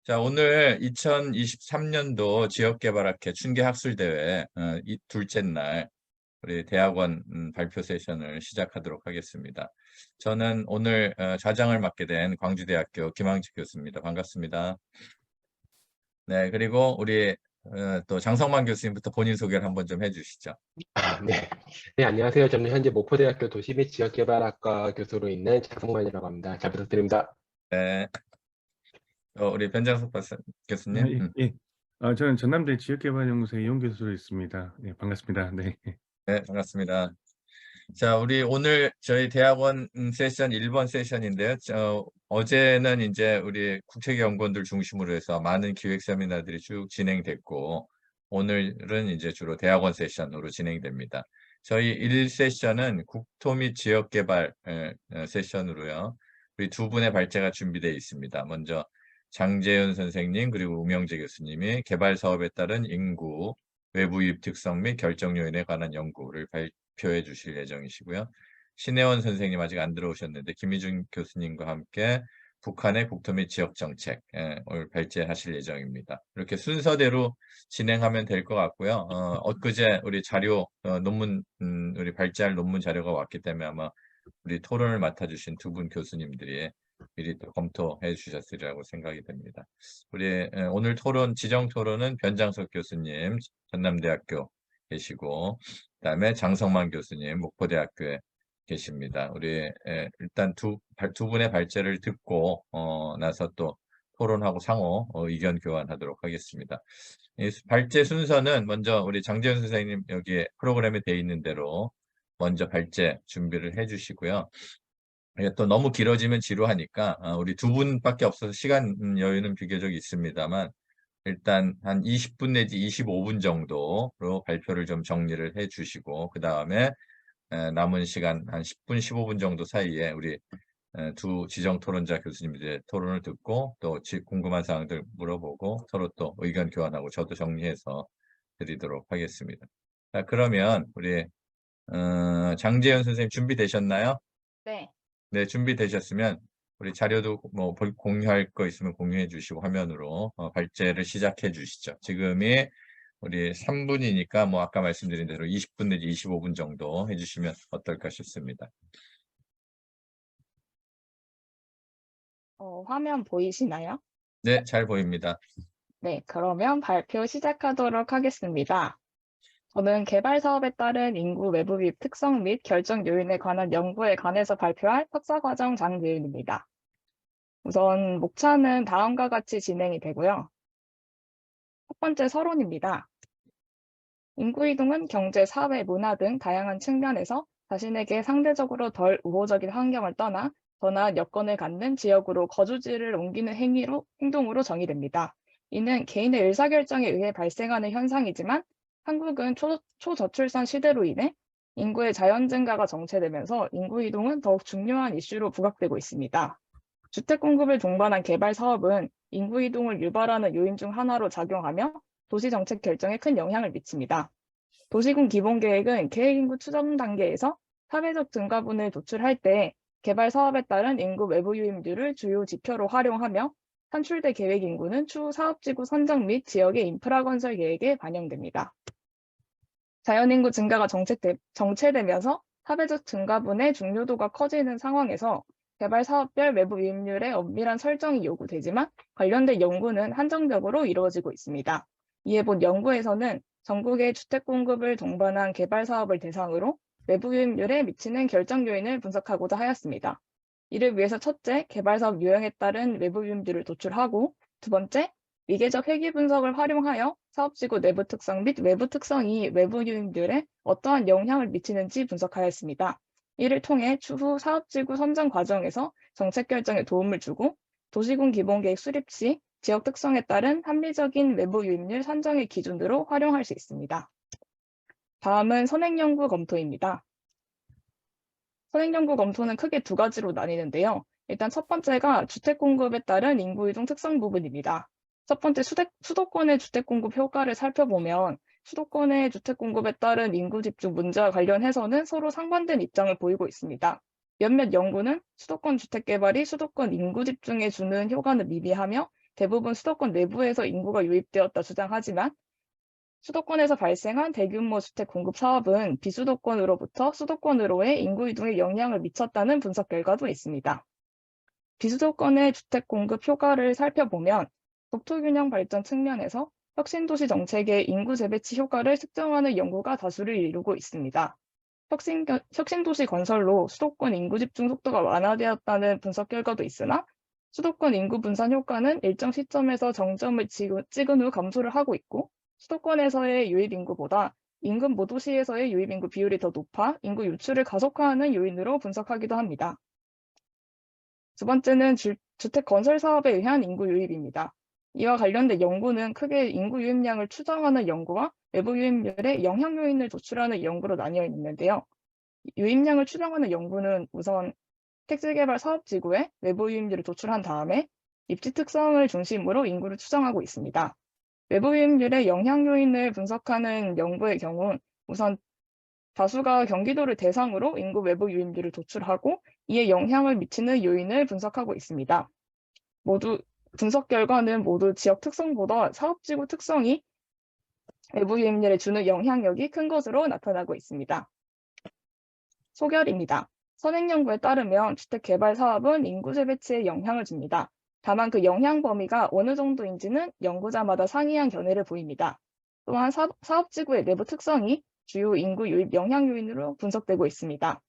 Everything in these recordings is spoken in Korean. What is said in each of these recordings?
자, 오늘 2023년도 지역개발학회 춘계학술대회 둘째 날 우리 대학원 발표 세션을 시작하도록 하겠습니다. 저는 오늘 좌장을 맡게 된 광주대학교 김항직 교수입니다. 반갑습니다. 네, 그리고 우리 또 장성만 교수님부터 본인 소개를 한번 좀 해주시죠. 네. 네, 안녕하세요. 저는 현재 목포대학교 도시 및 지역개발학과 교수로 있는 장성만이라고 합니다. 잘 부탁드립니다. 네, 우리 변장석 교수님. 예. 예. 저는 전남대 지역개발연구소의 이용 교수로 있습니다. 예, 반갑습니다. 네. 네, 반갑습니다. 자, 우리 오늘 저희 대학원 세션 1번 세션인데요. 어제는 이제 우리 국책연구원들 중심으로 해서 많은 기획 세미나들이 쭉 진행됐고, 오늘은 이제 주로 대학원 세션으로 진행됩니다. 저희 1세션은 국토 및 지역개발 세션으로요. 우리 두 분의 발제가 준비되어 있습니다. 먼저 장재현 선생님 그리고 우명재 교수님이 개발 사업에 따른 인구, 외부 유입 특성 및 결정 요인에 관한 연구를 발표해 주실 예정이시고요. 신혜원 선생님 아직 안 들어오셨는데 김희준 교수님과 함께 북한의 국토 및 지역정책 오늘 발제하실 예정입니다. 이렇게 순서대로 진행하면 될 것 같고요. 엊그제 우리 자료 논문 우리 발제할 논문 자료가 왔기 때문에 아마 우리 토론을 맡아주신 두 분 교수님들이 미리 또 검토해 주셨으리라고 생각이 됩니다. 우리 오늘 토론, 지정 토론은 변장석 교수님, 전남대학교 계시고, 그다음에 장성만 교수님, 목포대학교에 계십니다. 우리 일단 두 분의 발제를 듣고 나서 또 토론하고 상호 의견 교환하도록 하겠습니다. 이 발제 순서는 먼저 우리 장재현 선생님 여기에 프로그램에 돼 있는 대로 먼저 발제 준비를 해주시고요. 이게 또 너무 길어지면 지루하니까 우리 두 분밖에 없어서 시간 여유는 비교적 있습니다만 일단 한 20분 내지 25분 정도로 발표를 좀 정리를 해 주시고 그 다음에 남은 시간 한 10분 15분 정도 사이에 우리 두 지정 토론자 교수님들의 토론을 듣고 또 궁금한 사항들 물어보고 서로 또 의견 교환하고 저도 정리해서 드리도록 하겠습니다. 자, 그러면 우리 장재현 선생님 준비되셨나요? 네. 네, 준비되셨으면 우리 자료도 뭐 공유할 거 있으면 공유해 주시고 화면으로 발제를 시작해 주시죠. 지금이 우리 3분이니까 뭐 아까 말씀드린 대로 20분 내지 25분 정도 해주시면 어떨까 싶습니다. 화면 보이시나요? 네, 잘 보입니다. 네, 그러면 발표 시작하도록 하겠습니다. 저는 개발 사업에 따른 인구 외부 유입 특성 및 결정 요인에 관한 연구에 관해서 발표할 석사과정 장재윤입니다. 우선 목차는 다음과 같이 진행이 되고요. 첫 번째 서론입니다. 인구 이동은 경제, 사회, 문화 등 다양한 측면에서 자신에게 상대적으로 덜 우호적인 환경을 떠나 더 나은 여건을 갖는 지역으로 거주지를 옮기는 행동으로 정의됩니다. 이는 개인의 의사결정에 의해 발생하는 현상이지만 한국은 초저출산 시대로 인해 인구의 자연 증가가 정체되면서 인구 이동은 더욱 중요한 이슈로 부각되고 있습니다. 주택 공급을 동반한 개발 사업은 인구 이동을 유발하는 요인 중 하나로 작용하며 도시정책 결정에 큰 영향을 미칩니다. 도시군 기본계획은 계획인구 추정 단계에서 사회적 증가분을 도출할 때 개발 사업에 따른 인구 외부 유입률을 주요 지표로 활용하며 산출대 계획 인구는 추후 사업지구 선정 및 지역의 인프라 건설 계획에 반영됩니다. 자연인구 증가가 정체되면서 사회적 증가분의 중요도가 커지는 상황에서 개발 사업별 외부 유입률의 엄밀한 설정이 요구되지만 관련된 연구는 한정적으로 이루어지고 있습니다. 이에 본 연구에서는 전국의 주택 공급을 동반한 개발 사업을 대상으로 외부 유입률에 미치는 결정 요인을 분석하고자 하였습니다. 이를 위해서 첫째, 개발 사업 유형에 따른 외부 유입률을 도출하고 두 번째, 미개적 회귀 분석을 활용하여 사업지구 내부 특성 및 외부 특성이 외부 유입률에 어떠한 영향을 미치는지 분석하였습니다. 이를 통해 추후 사업지구 선정 과정에서 정책 결정에 도움을 주고 도시군 기본계획 수립 시 지역 특성에 따른 합리적인 외부 유입률 산정의 기준으로 활용할 수 있습니다. 다음은 선행연구 검토입니다. 선행연구 검토는 크게 두 가지로 나뉘는데요. 일단 첫 번째가 주택 공급에 따른 인구 이동 특성 부분입니다. 첫 번째 수도권의 주택 공급 효과를 살펴보면 수도권의 주택 공급에 따른 인구 집중 문제와 관련해서는 서로 상반된 입장을 보이고 있습니다. 몇몇 연구는 수도권 주택 개발이 수도권 인구 집중에 주는 효과는 미비하며 대부분 수도권 내부에서 인구가 유입되었다 주장하지만 수도권에서 발생한 대규모 주택 공급 사업은 비수도권으로부터 수도권으로의 인구 이동에 영향을 미쳤다는 분석 결과도 있습니다. 비수도권의 주택 공급 효과를 살펴보면 국토균형 발전 측면에서 혁신도시 정책의 인구 재배치 효과를 측정하는 연구가 다수를 이루고 있습니다. 혁신도시 건설로 수도권 인구 집중 속도가 완화되었다는 분석 결과도 있으나 수도권 인구 분산 효과는 일정 시점에서 정점을 찍은 후 감소를 하고 있고 수도권에서의 유입 인구보다 인근 모도시에서의 유입 인구 비율이 더 높아 인구 유출을 가속화하는 요인으로 분석하기도 합니다. 두 번째는 주택 건설 사업에 의한 인구 유입입니다. 이와 관련된 연구는 크게 인구 유입량을 추정하는 연구와 외부 유입률의 영향 요인을 도출하는 연구로 나뉘어 있는데요. 유입량을 추정하는 연구는 우선 택지개발 사업지구에 외부 유입률을 도출한 다음에 입지 특성을 중심으로 인구를 추정하고 있습니다. 외부 유입률의 영향 요인을 분석하는 연구의 경우 우선 다수가 경기도를 대상으로 인구 외부 유입률을 도출하고 이에 영향을 미치는 요인을 분석하고 있습니다. 분석 결과는 모두 지역 특성보다 사업지구 특성이 외부 유입률에 주는 영향력이 큰 것으로 나타나고 있습니다. 소결입니다. 선행연구에 따르면 주택개발 사업은 인구 재배치에 영향을 줍니다. 다만 그 영향 범위가 어느 정도인지는 연구자마다 상이한 견해를 보입니다. 또한 사업지구의 내부 특성이 주요 인구 유입 영향 요인으로 분석되고 있습니다.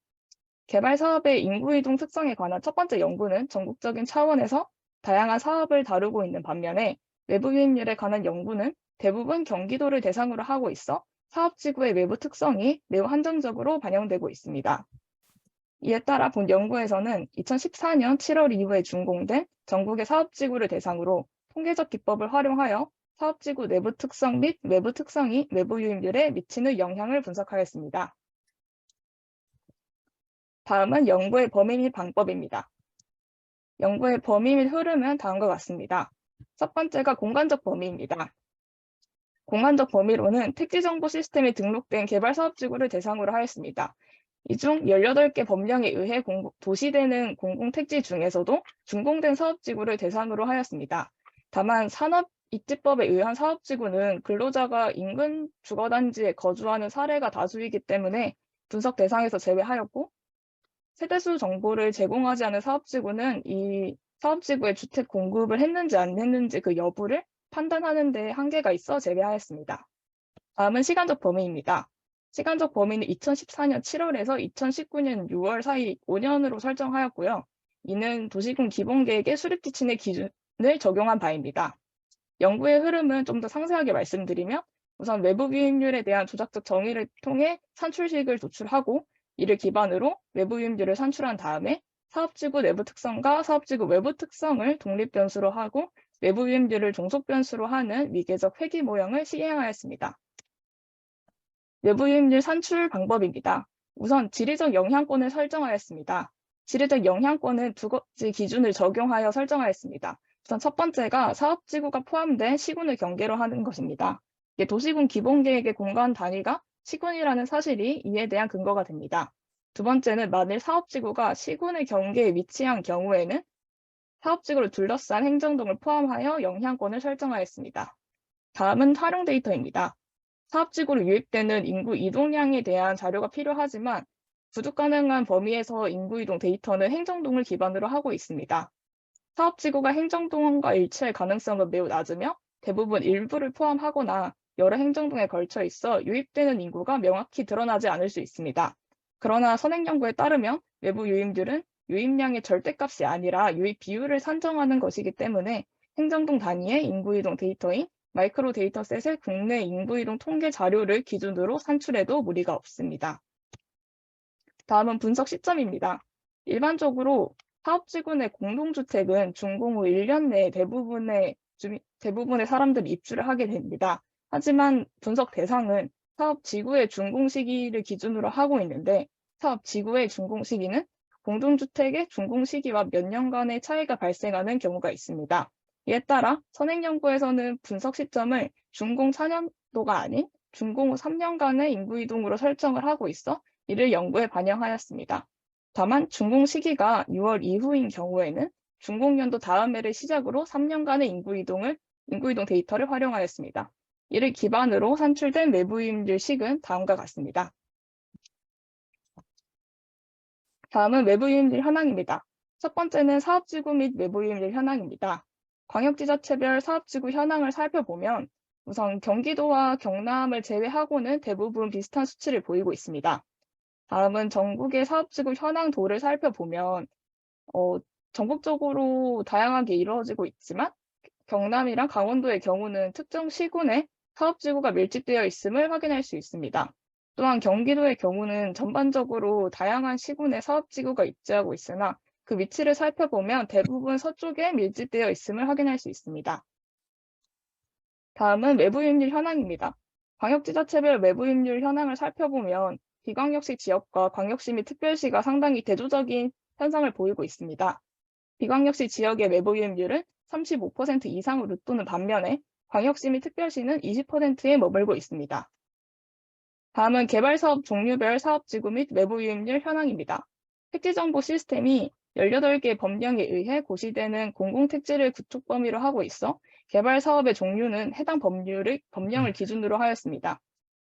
개발 사업의 인구 이동 특성에 관한 첫 번째 연구는 전국적인 차원에서 다양한 사업을 다루고 있는 반면에 외부 유입률에 관한 연구는 대부분 경기도를 대상으로 하고 있어 사업지구의 외부 특성이 매우 한정적으로 반영되고 있습니다. 이에 따라 본 연구에서는 2014년 7월 이후에 준공된 전국의 사업지구를 대상으로 통계적 기법을 활용하여 사업지구 내부 특성 및 외부 특성이 외부 유입률에 미치는 영향을 분석하였습니다. 다음은 연구의 범위 및 방법입니다. 연구의 범위 및 흐름은 다음과 같습니다. 첫 번째가 공간적 범위입니다. 공간적 범위로는 택지정보 시스템에 등록된 개발 사업지구를 대상으로 하였습니다. 이 중 18개 법령에 의해 도시되는 공공택지 중에서도 준공된 사업지구를 대상으로 하였습니다. 다만 산업입지법에 의한 사업지구는 근로자가 인근 주거단지에 거주하는 사례가 다수이기 때문에 분석 대상에서 제외하였고 세대수 정보를 제공하지 않은 사업지구는 이 사업지구에 주택 공급을 했는지 안 했는지 그 여부를 판단하는 데 한계가 있어 제외하였습니다. 다음은 시간적 범위입니다. 시간적 범위는 2014년 7월에서 2019년 6월 사이 5년으로 설정하였고요. 이는 도시군 기본계획의 수립지침의 기준을 적용한 바입니다. 연구의 흐름은 좀 더 상세하게 말씀드리면 우선 외부 유입률에 대한 조작적 정의를 통해 산출식을 도출하고 이를 기반으로 외부 유입률을 산출한 다음에 사업지구 내부 특성과 사업지구 외부 특성을 독립변수로 하고 외부 유입률을 종속변수로 하는 위계적 회귀 모형을 시행하였습니다. 외부 유입률 산출 방법입니다. 우선 지리적 영향권을 설정하였습니다. 지리적 영향권은 두 가지 기준을 적용하여 설정하였습니다. 우선 첫 번째가 사업지구가 포함된 시군을 경계로 하는 것입니다. 도시군 기본계획의 공간 단위가 시군이라는 사실이 이에 대한 근거가 됩니다. 두 번째는 만일 사업지구가 시군의 경계에 위치한 경우에는 사업지구를 둘러싼 행정동을 포함하여 영향권을 설정하였습니다. 다음은 활용 데이터입니다. 사업지구로 유입되는 인구 이동량에 대한 자료가 필요하지만 부족 가능한 범위에서 인구 이동 데이터는 행정동을 기반으로 하고 있습니다. 사업지구가 행정동과 일치할 가능성은 매우 낮으며 대부분 일부를 포함하거나 여러 행정동에 걸쳐 있어 유입되는 인구가 명확히 드러나지 않을 수 있습니다. 그러나 선행연구에 따르면 외부 유입률은 유입량의 절대값이 아니라 유입 비율을 산정하는 것이기 때문에 행정동 단위의 인구 이동 데이터인 마이크로 데이터셋의 국내 인구이동 통계 자료를 기준으로 산출해도 무리가 없습니다. 다음은 분석 시점입니다. 일반적으로 사업지구 내 공동주택은 준공 후 1년 내에 대부분의 사람들이 입주를 하게 됩니다. 하지만 분석 대상은 사업지구의 준공 시기를 기준으로 하고 있는데 사업지구의 준공 시기는 공동주택의 준공 시기와 몇 년간의 차이가 발생하는 경우가 있습니다. 이에 따라 선행연구에서는 분석 시점을 준공 4년도가 아닌 준공 후 3년간의 인구이동으로 설정을 하고 있어 이를 연구에 반영하였습니다. 다만 준공 시기가 6월 이후인 경우에는 중공년도 다음 해를 시작으로 3년간의 인구이동 데이터를 활용하였습니다. 이를 기반으로 산출된 외부인율 식은 다음과 같습니다. 다음은 외부인율 현황입니다. 첫 번째는 사업지구 및 외부인율 현황입니다. 광역지자체별 사업지구 현황을 살펴보면 우선 경기도와 경남을 제외하고는 대부분 비슷한 수치를 보이고 있습니다. 다음은 전국의 사업지구 현황도를 살펴보면 전국적으로 다양하게 이루어지고 있지만 경남이랑 강원도의 경우는 특정 시군에 사업지구가 밀집되어 있음을 확인할 수 있습니다. 또한 경기도의 경우는 전반적으로 다양한 시군에 사업지구가 입지하고 있으나 그 위치를 살펴보면 대부분 서쪽에 밀집되어 있음을 확인할 수 있습니다. 다음은 외부인율 현황입니다. 광역지자체별 외부인율 현황을 살펴보면 비광역시 지역과 광역시 및 특별시가 상당히 대조적인 현상을 보이고 있습니다. 비광역시 지역의 외부인율은 35% 이상으로 웃도는 반면에 광역시 및 특별시는 20%에 머물고 있습니다. 다음은 개발사업 종류별 사업지구 및 외부유입률 현황입니다. 택지정보 시스템이 18개의 법령에 의해 고시되는 공공택지를 구축 범위로 하고 있어 개발사업의 종류는 해당 법령을 기준으로 하였습니다.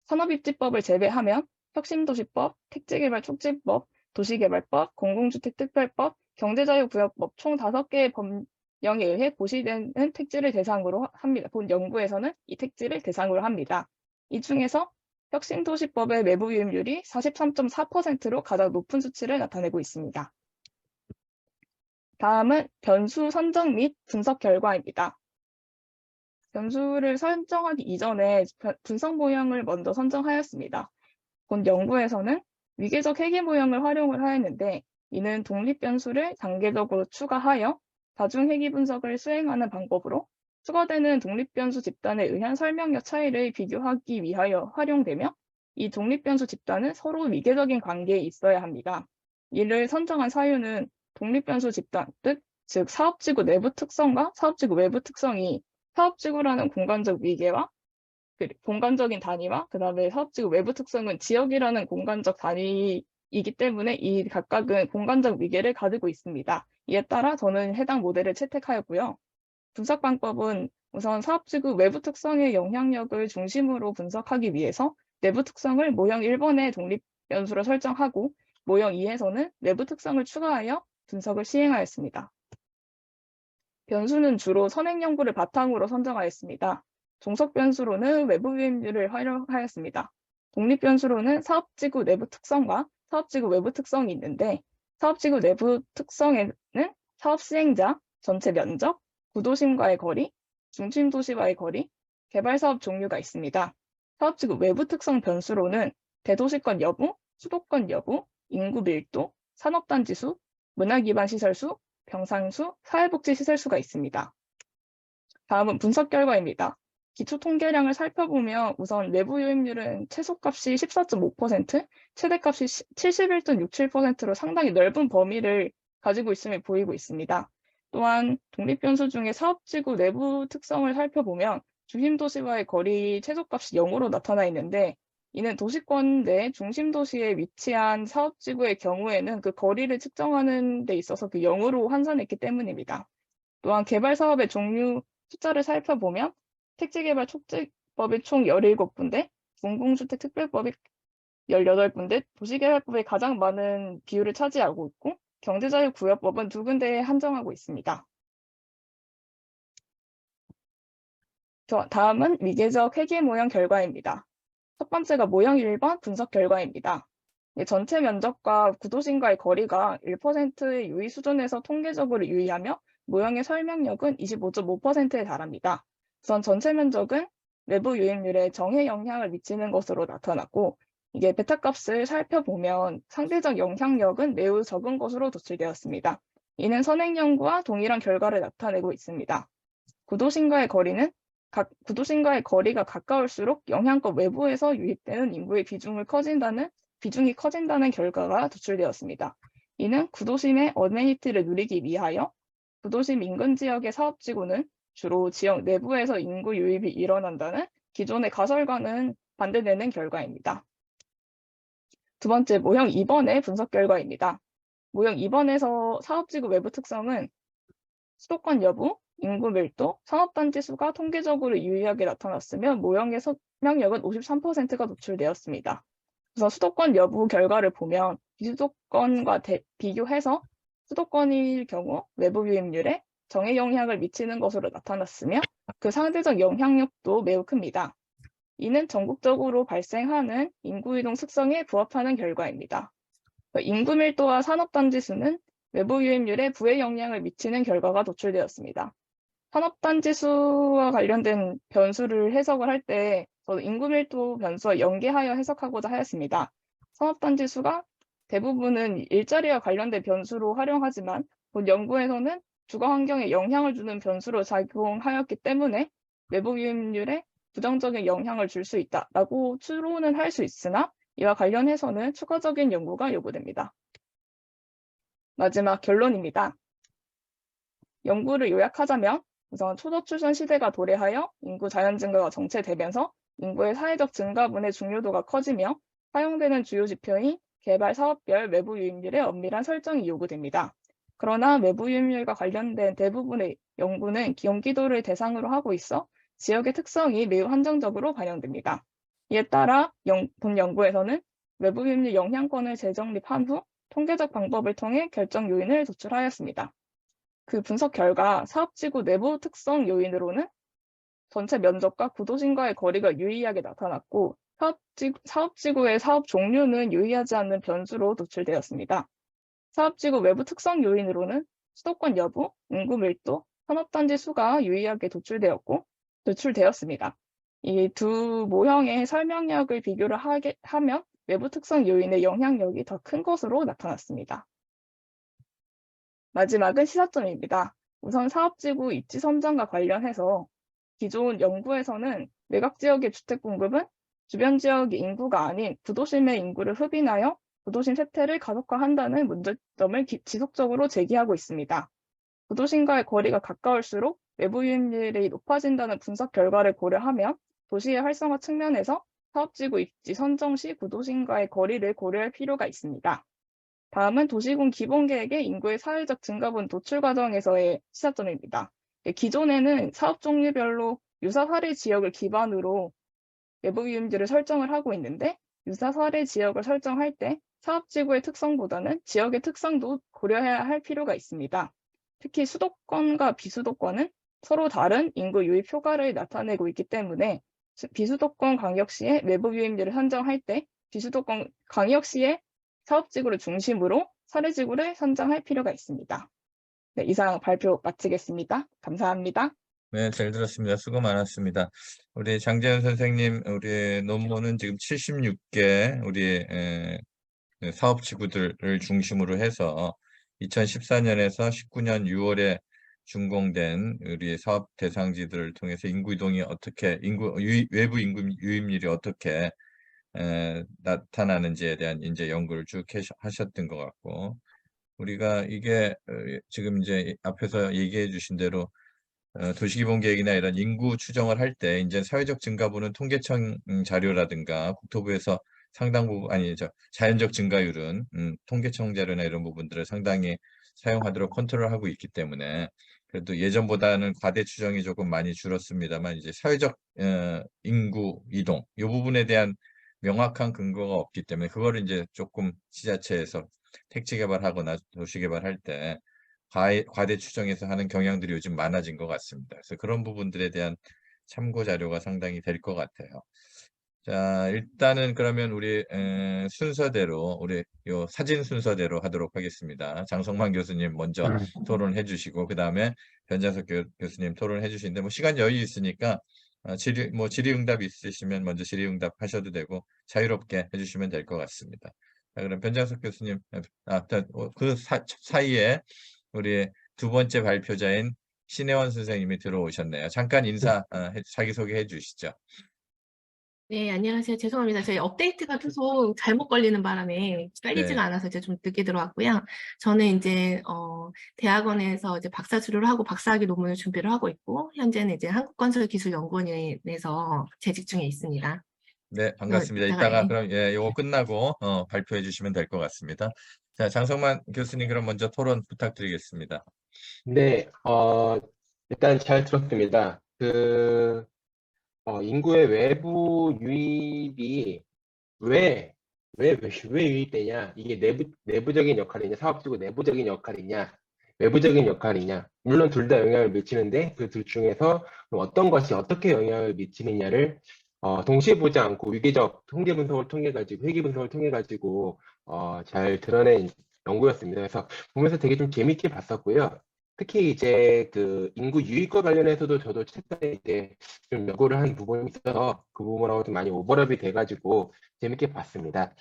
산업입지법을 제외하면 혁신도시법, 택지개발촉진법, 도시개발법, 공공주택특별법, 경제자유구역법 총 5개의 법령에 의해 고시되는 택지를 대상으로 합니다. 본 연구에서는 이 택지를 대상으로 합니다. 이 중에서 혁신도시법의 외부유입률이 43.4%로 가장 높은 수치를 나타내고 있습니다. 다음은 변수 선정 및 분석 결과입니다. 변수를 선정하기 이전에 분석 모형을 먼저 선정하였습니다. 본 연구에서는 위계적 회계 모형을 활용을 하였는데 이는 독립 변수를 단계적으로 추가하여 다중 회계 분석을 수행하는 방법으로 추가되는 독립 변수 집단에 의한 설명력 차이를 비교하기 위하여 활용되며 이 독립 변수 집단은 서로 위계적인 관계에 있어야 합니다. 이를 선정한 사유는 독립 변수 집단, 즉 사업지구 내부 특성과 사업지구 외부 특성이 사업지구라는 공간적 위계와 공간적인 단위와 그 다음에 사업지구 외부 특성은 지역이라는 공간적 단위이기 때문에 이 각각은 공간적 위계를 가지고 있습니다. 이에 따라 저는 해당 모델을 채택하였고요. 분석 방법은 우선 사업지구 외부 특성의 영향력을 중심으로 분석하기 위해서 내부 특성을 모형 1번에 독립 변수로 설정하고 모형 2에서는 내부 특성을 추가하여 분석을 시행하였습니다. 변수는 주로 선행 연구를 바탕으로 선정하였습니다. 종속 변수로는 외부 유입률을 활용하였습니다. 독립 변수로는 사업지구 내부 특성과 사업지구 외부 특성이 있는데 사업지구 내부 특성에는 사업 시행자, 전체 면적, 구도심과의 거리, 중심도시와의 거리, 개발사업 종류가 있습니다. 사업지구 외부 특성 변수로는 대도시권 여부, 수도권 여부, 인구 밀도, 산업단지 수, 문화기반 시설 수, 병상수, 사회복지 시설 수가 있습니다. 다음은 분석 결과입니다. 기초 통계량을 살펴보면 우선 내부 유입률은 최소값이 14.5%, 최대값이 71.67%로 상당히 넓은 범위를 가지고 있음을 보이고 있습니다. 또한 독립변수 중에 사업지구 내부 특성을 살펴보면 중심도시와의 거리 최소값이 0으로 나타나 있는데 이는 도시권 내 중심도시에 위치한 사업지구의 경우에는 그 거리를 측정하는 데 있어서 그 0으로 환산했기 때문입니다. 또한 개발사업의 종류 숫자를 살펴보면 택지개발 촉진법이 총 17군데, 공공주택특별법이 18군데, 도시개발법이 가장 많은 비율을 차지하고 있고 경제자유구역법은 2군데에 한정하고 있습니다. 다음은 위계적 회계 모형 결과입니다. 첫 번째가 모형 1번 분석 결과입니다. 전체 면적과 구도심과의 거리가 1%의 유의 수준에서 통계적으로 유의하며 모형의 설명력은 25.5%에 달합니다. 우선 전체 면적은 외부 유입률에 정해 영향을 미치는 것으로 나타났고 이게 베타값을 살펴보면 상대적 영향력은 매우 적은 것으로 도출되었습니다. 이는 선행 연구와 동일한 결과를 나타내고 있습니다. 구도심과의 거리가 가까울수록 영향권 외부에서 유입되는 인구의 비중이 커진다는 결과가 도출되었습니다. 이는 구도심의 어메니티를 누리기 위하여 구도심 인근 지역의 사업지구는 주로 지역 내부에서 인구 유입이 일어난다는 기존의 가설과는 반대되는 결과입니다. 두 번째, 모형 2번의 분석 결과입니다. 모형 2번에서 사업지구 외부 특성은 수도권 여부, 인구 밀도, 산업단지 수가 통계적으로 유의하게 나타났으며 모형의 설명력은 53%가 노출되었습니다. 그래서 수도권 여부 결과를 보면 비수도권과 비교해서 수도권일 경우 외부 유입률에 정의 영향을 미치는 것으로 나타났으며 그 상대적 영향력도 매우 큽니다. 이는 전국적으로 발생하는 인구이동 특성에 부합하는 결과입니다. 인구 밀도와 산업단지 수는 외부 유입률에 부의 영향을 미치는 결과가 노출되었습니다. 산업단지 수와 관련된 변수를 해석을 할 때 저도 인구 밀도 변수와 연계하여 해석하고자 하였습니다. 산업단지 수가 대부분은 일자리와 관련된 변수로 활용하지만 본 연구에서는 주거 환경에 영향을 주는 변수로 작용하였기 때문에 외부 유입률에 부정적인 영향을 줄 수 있다라고 추론은 할 수 있으나 이와 관련해서는 추가적인 연구가 요구됩니다. 마지막 결론입니다. 연구를 요약하자면 우선 초저출산 시대가 도래하여 인구 자연 증가가 정체되면서 인구의 사회적 증가분의 중요도가 커지며 사용되는 주요 지표인 개발 사업별 외부 유입률의 엄밀한 설정이 요구됩니다. 그러나 외부 유입률과 관련된 대부분의 연구는 경기도를 대상으로 하고 있어 지역의 특성이 매우 한정적으로 반영됩니다. 이에 따라 본 연구에서는 외부 유입률 영향권을 재정립한 후 통계적 방법을 통해 결정 요인을 도출하였습니다. 그 분석 결과 사업지구 내부 특성 요인으로는 전체 면적과 구도심과의 거리가 유의하게 나타났고 사업지구의 사업 종류는 유의하지 않는 변수로 노출되었습니다. 사업지구 외부 특성 요인으로는 수도권 여부, 인구 밀도, 산업단지 수가 유의하게 노출되었습니다. 이 두 모형의 설명력을 비교를 하면 외부 특성 요인의 영향력이 더 큰 것으로 나타났습니다. 마지막은 시사점입니다. 우선 사업지구 입지 선정과 관련해서 기존 연구에서는 외곽 지역의 주택 공급은 주변 지역의 인구가 아닌 구도심의 인구를 흡인하여 구도심 쇠퇴를 가속화한다는 문제점을 지속적으로 제기하고 있습니다. 구도심과의 거리가 가까울수록 외부 유입률이 높아진다는 분석 결과를 고려하면 도시의 활성화 측면에서 사업지구 입지 선정 시 구도심과의 거리를 고려할 필요가 있습니다. 다음은 도시군 기본계획의 인구의 사회적 증가분 도출 과정에서의 시사점입니다. 기존에는 사업 종류별로 유사 사례 지역을 기반으로 외부 유입률을 설정을 하고 있는데 유사 사례 지역을 설정할 때 사업지구의 특성보다는 지역의 특성도 고려해야 할 필요가 있습니다. 특히 수도권과 비수도권은 서로 다른 인구 유입 효과를 나타내고 있기 때문에 비수도권 광역시의 외부 유입률을 선정할 때 비수도권 광역시의 사업지구를 중심으로 사례지구를 선정할 필요가 있습니다. 네, 이상 발표 마치겠습니다. 감사합니다. 네, 잘 들었습니다. 수고 많았습니다. 우리 장재현 선생님, 우리 논문은 지금 76개 우리 사업지구들을 중심으로 해서 2014년에서 19년 6월에 준공된 우리 사업 대상지들을 통해서 인구 이동이 어떻게 외부 인구 유입률이 어떻게 나타나는지에 대한 이제 연구를 쭉 하셨던 것 같고, 우리가 이게 지금 이제 앞에서 얘기해 주신 대로 도시기본계획이나 이런 인구 추정을 할 때 이제 사회적 증가분은 통계청 자료라든가 국토부에서 상당 부분 자연적 증가율은 통계청 자료나 이런 부분들을 상당히 사용하도록 컨트롤하고 있기 때문에 그래도 예전보다는 과대 추정이 조금 많이 줄었습니다만 이제 사회적 인구 이동 이 부분에 대한 명확한 근거가 없기 때문에 그거를 이제 조금 지자체에서 택지 개발하거나 도시 개발할 때 과대 추정해서 하는 경향들이 요즘 많아진 것 같습니다. 그래서 그런 부분들에 대한 참고 자료가 상당히 될 것 같아요. 자, 일단은 그러면 우리 순서대로 우리 요 사진 순서대로 하도록 하겠습니다. 장성만 교수님 먼저 토론해 주시고 그 다음에 변장석 교수님 토론해 주시는데 뭐 시간 여유 있으니까 질의응답 있으시면 먼저 질의응답 하셔도 되고 자유롭게 해주시면 될 것 같습니다. 자, 그럼 변장석 교수님 그 사이에 우리 두 번째 발표자인 신혜원 선생님이 들어오셨네요. 잠깐 자기소개해 주시죠. 네, 안녕하세요. 죄송합니다. 저희 업데이트가 계속 잘못 걸리는 바람에 깔리지가 네. 않아서 이제 좀 늦게 들어왔고요. 저는 이제 대학원에서 이제 박사 수료를 하고 박사학위 논문을 준비를 하고 있고 현재는 이제 한국건설기술연구원에서 재직 중에 있습니다. 네, 반갑습니다. 이따가 이따가 그럼 요거 끝나고 발표해 주시면 될 것 같습니다. 자, 장성만 교수님 그럼 먼저 토론 부탁드리겠습니다. 네, 일단 잘 들었습니다. 인구의 외부 유입이 왜, 왜 유입되냐? 이게 내부적인 역할이냐, 사업주고 내부적인 역할이냐, 외부적인 역할이냐. 물론 둘 다 영향을 미치는데 그 둘 중에서 어떤 것이 어떻게 영향을 미치느냐를 동시에 보지 않고 위계적 통계 분석을 통해 가지고 회계 분석을 통해 가지고 잘 드러낸 연구였습니다. 그래서 보면서 되게 좀 재밌게 봤었고요. 특히 이제 그 인구 유입과 관련해서도 저도 최근에 이제 좀 연구를 한 부분이 있어서 그 부분하고 좀 많이 오버랩이 돼가지고 재밌게 봤습니다.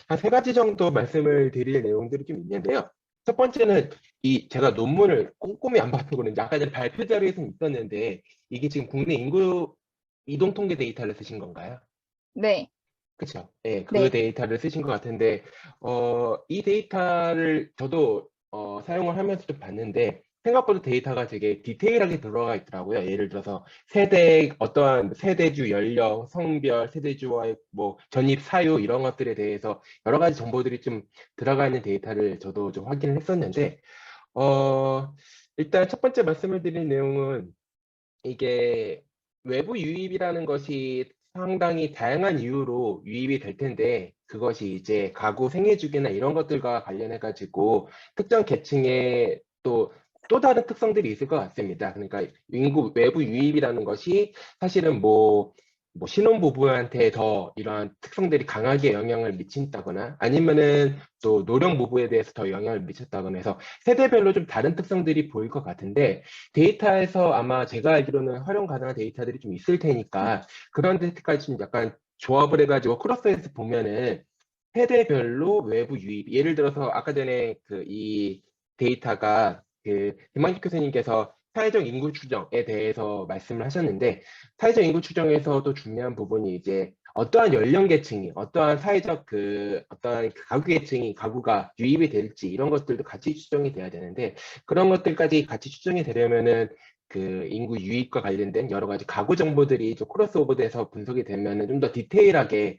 한 세 가지 정도 말씀을 드릴 내용들이 좀 있는데요. 첫 번째는 제가 논문을 꼼꼼히 안 봐서 그런지 아까 전에 발표 자료에서 있었는데 이게 지금 국내 인구 이동 통계 데이터를 쓰신 건가요? 네, 그쵸? 예, 그 네. 데이터를 쓰신 것 같은데, 이 데이터를 저도 사용을 하면서 좀 봤는데, 생각보다 데이터가 되게 디테일하게 들어가 있더라고요. 예를 들어서 어떠한 세대주 연령, 성별, 세대주와의 뭐 전입 사유 이런 것들에 대해서 여러 가지 정보들이 좀 들어가 있는 데이터를 저도 좀 확인을 했었는데, 일단 첫 번째 말씀을 드릴 내용은 이게 외부 유입이라는 것이 상당히 다양한 이유로 유입이 될 텐데 그것이 이제 가구 생애 주기나 이런 것들과 관련해 가지고 특정 계층의 또 다른 특성들이 있을 것 같습니다. 그러니까 인구 외부 유입이라는 것이 사실은 뭐 신혼부부한테 더 이러한 특성들이 강하게 영향을 미친다거나 아니면은 또 노령부부에 대해서 더 영향을 미쳤다거나 해서 세대별로 좀 다른 특성들이 보일 것 같은데 데이터에서 아마 제가 알기로는 활용 가능한 데이터들이 좀 있을 테니까 그런 데이터까지 좀 약간 조합을 해가지고 크로스해서 보면은 세대별로 외부 유입 예를 들어서 아까 전에 그 이 데이터가 그 김만식 교수님께서 사회적 인구 추정에 대해서 말씀을 하셨는데 사회적 인구 추정에서도 중요한 부분이 이제 어떠한 연령 계층이 어떠한 사회적 어떠한 가구 계층이 가구가 유입이 될지 이런 것들도 같이 추정이 돼야 되는데 그런 것들까지 같이 추정이 되려면은 그 인구 유입과 관련된 여러 가지 가구 정보들이 좀 크로스오버돼서 분석이 되면은 좀 더 디테일하게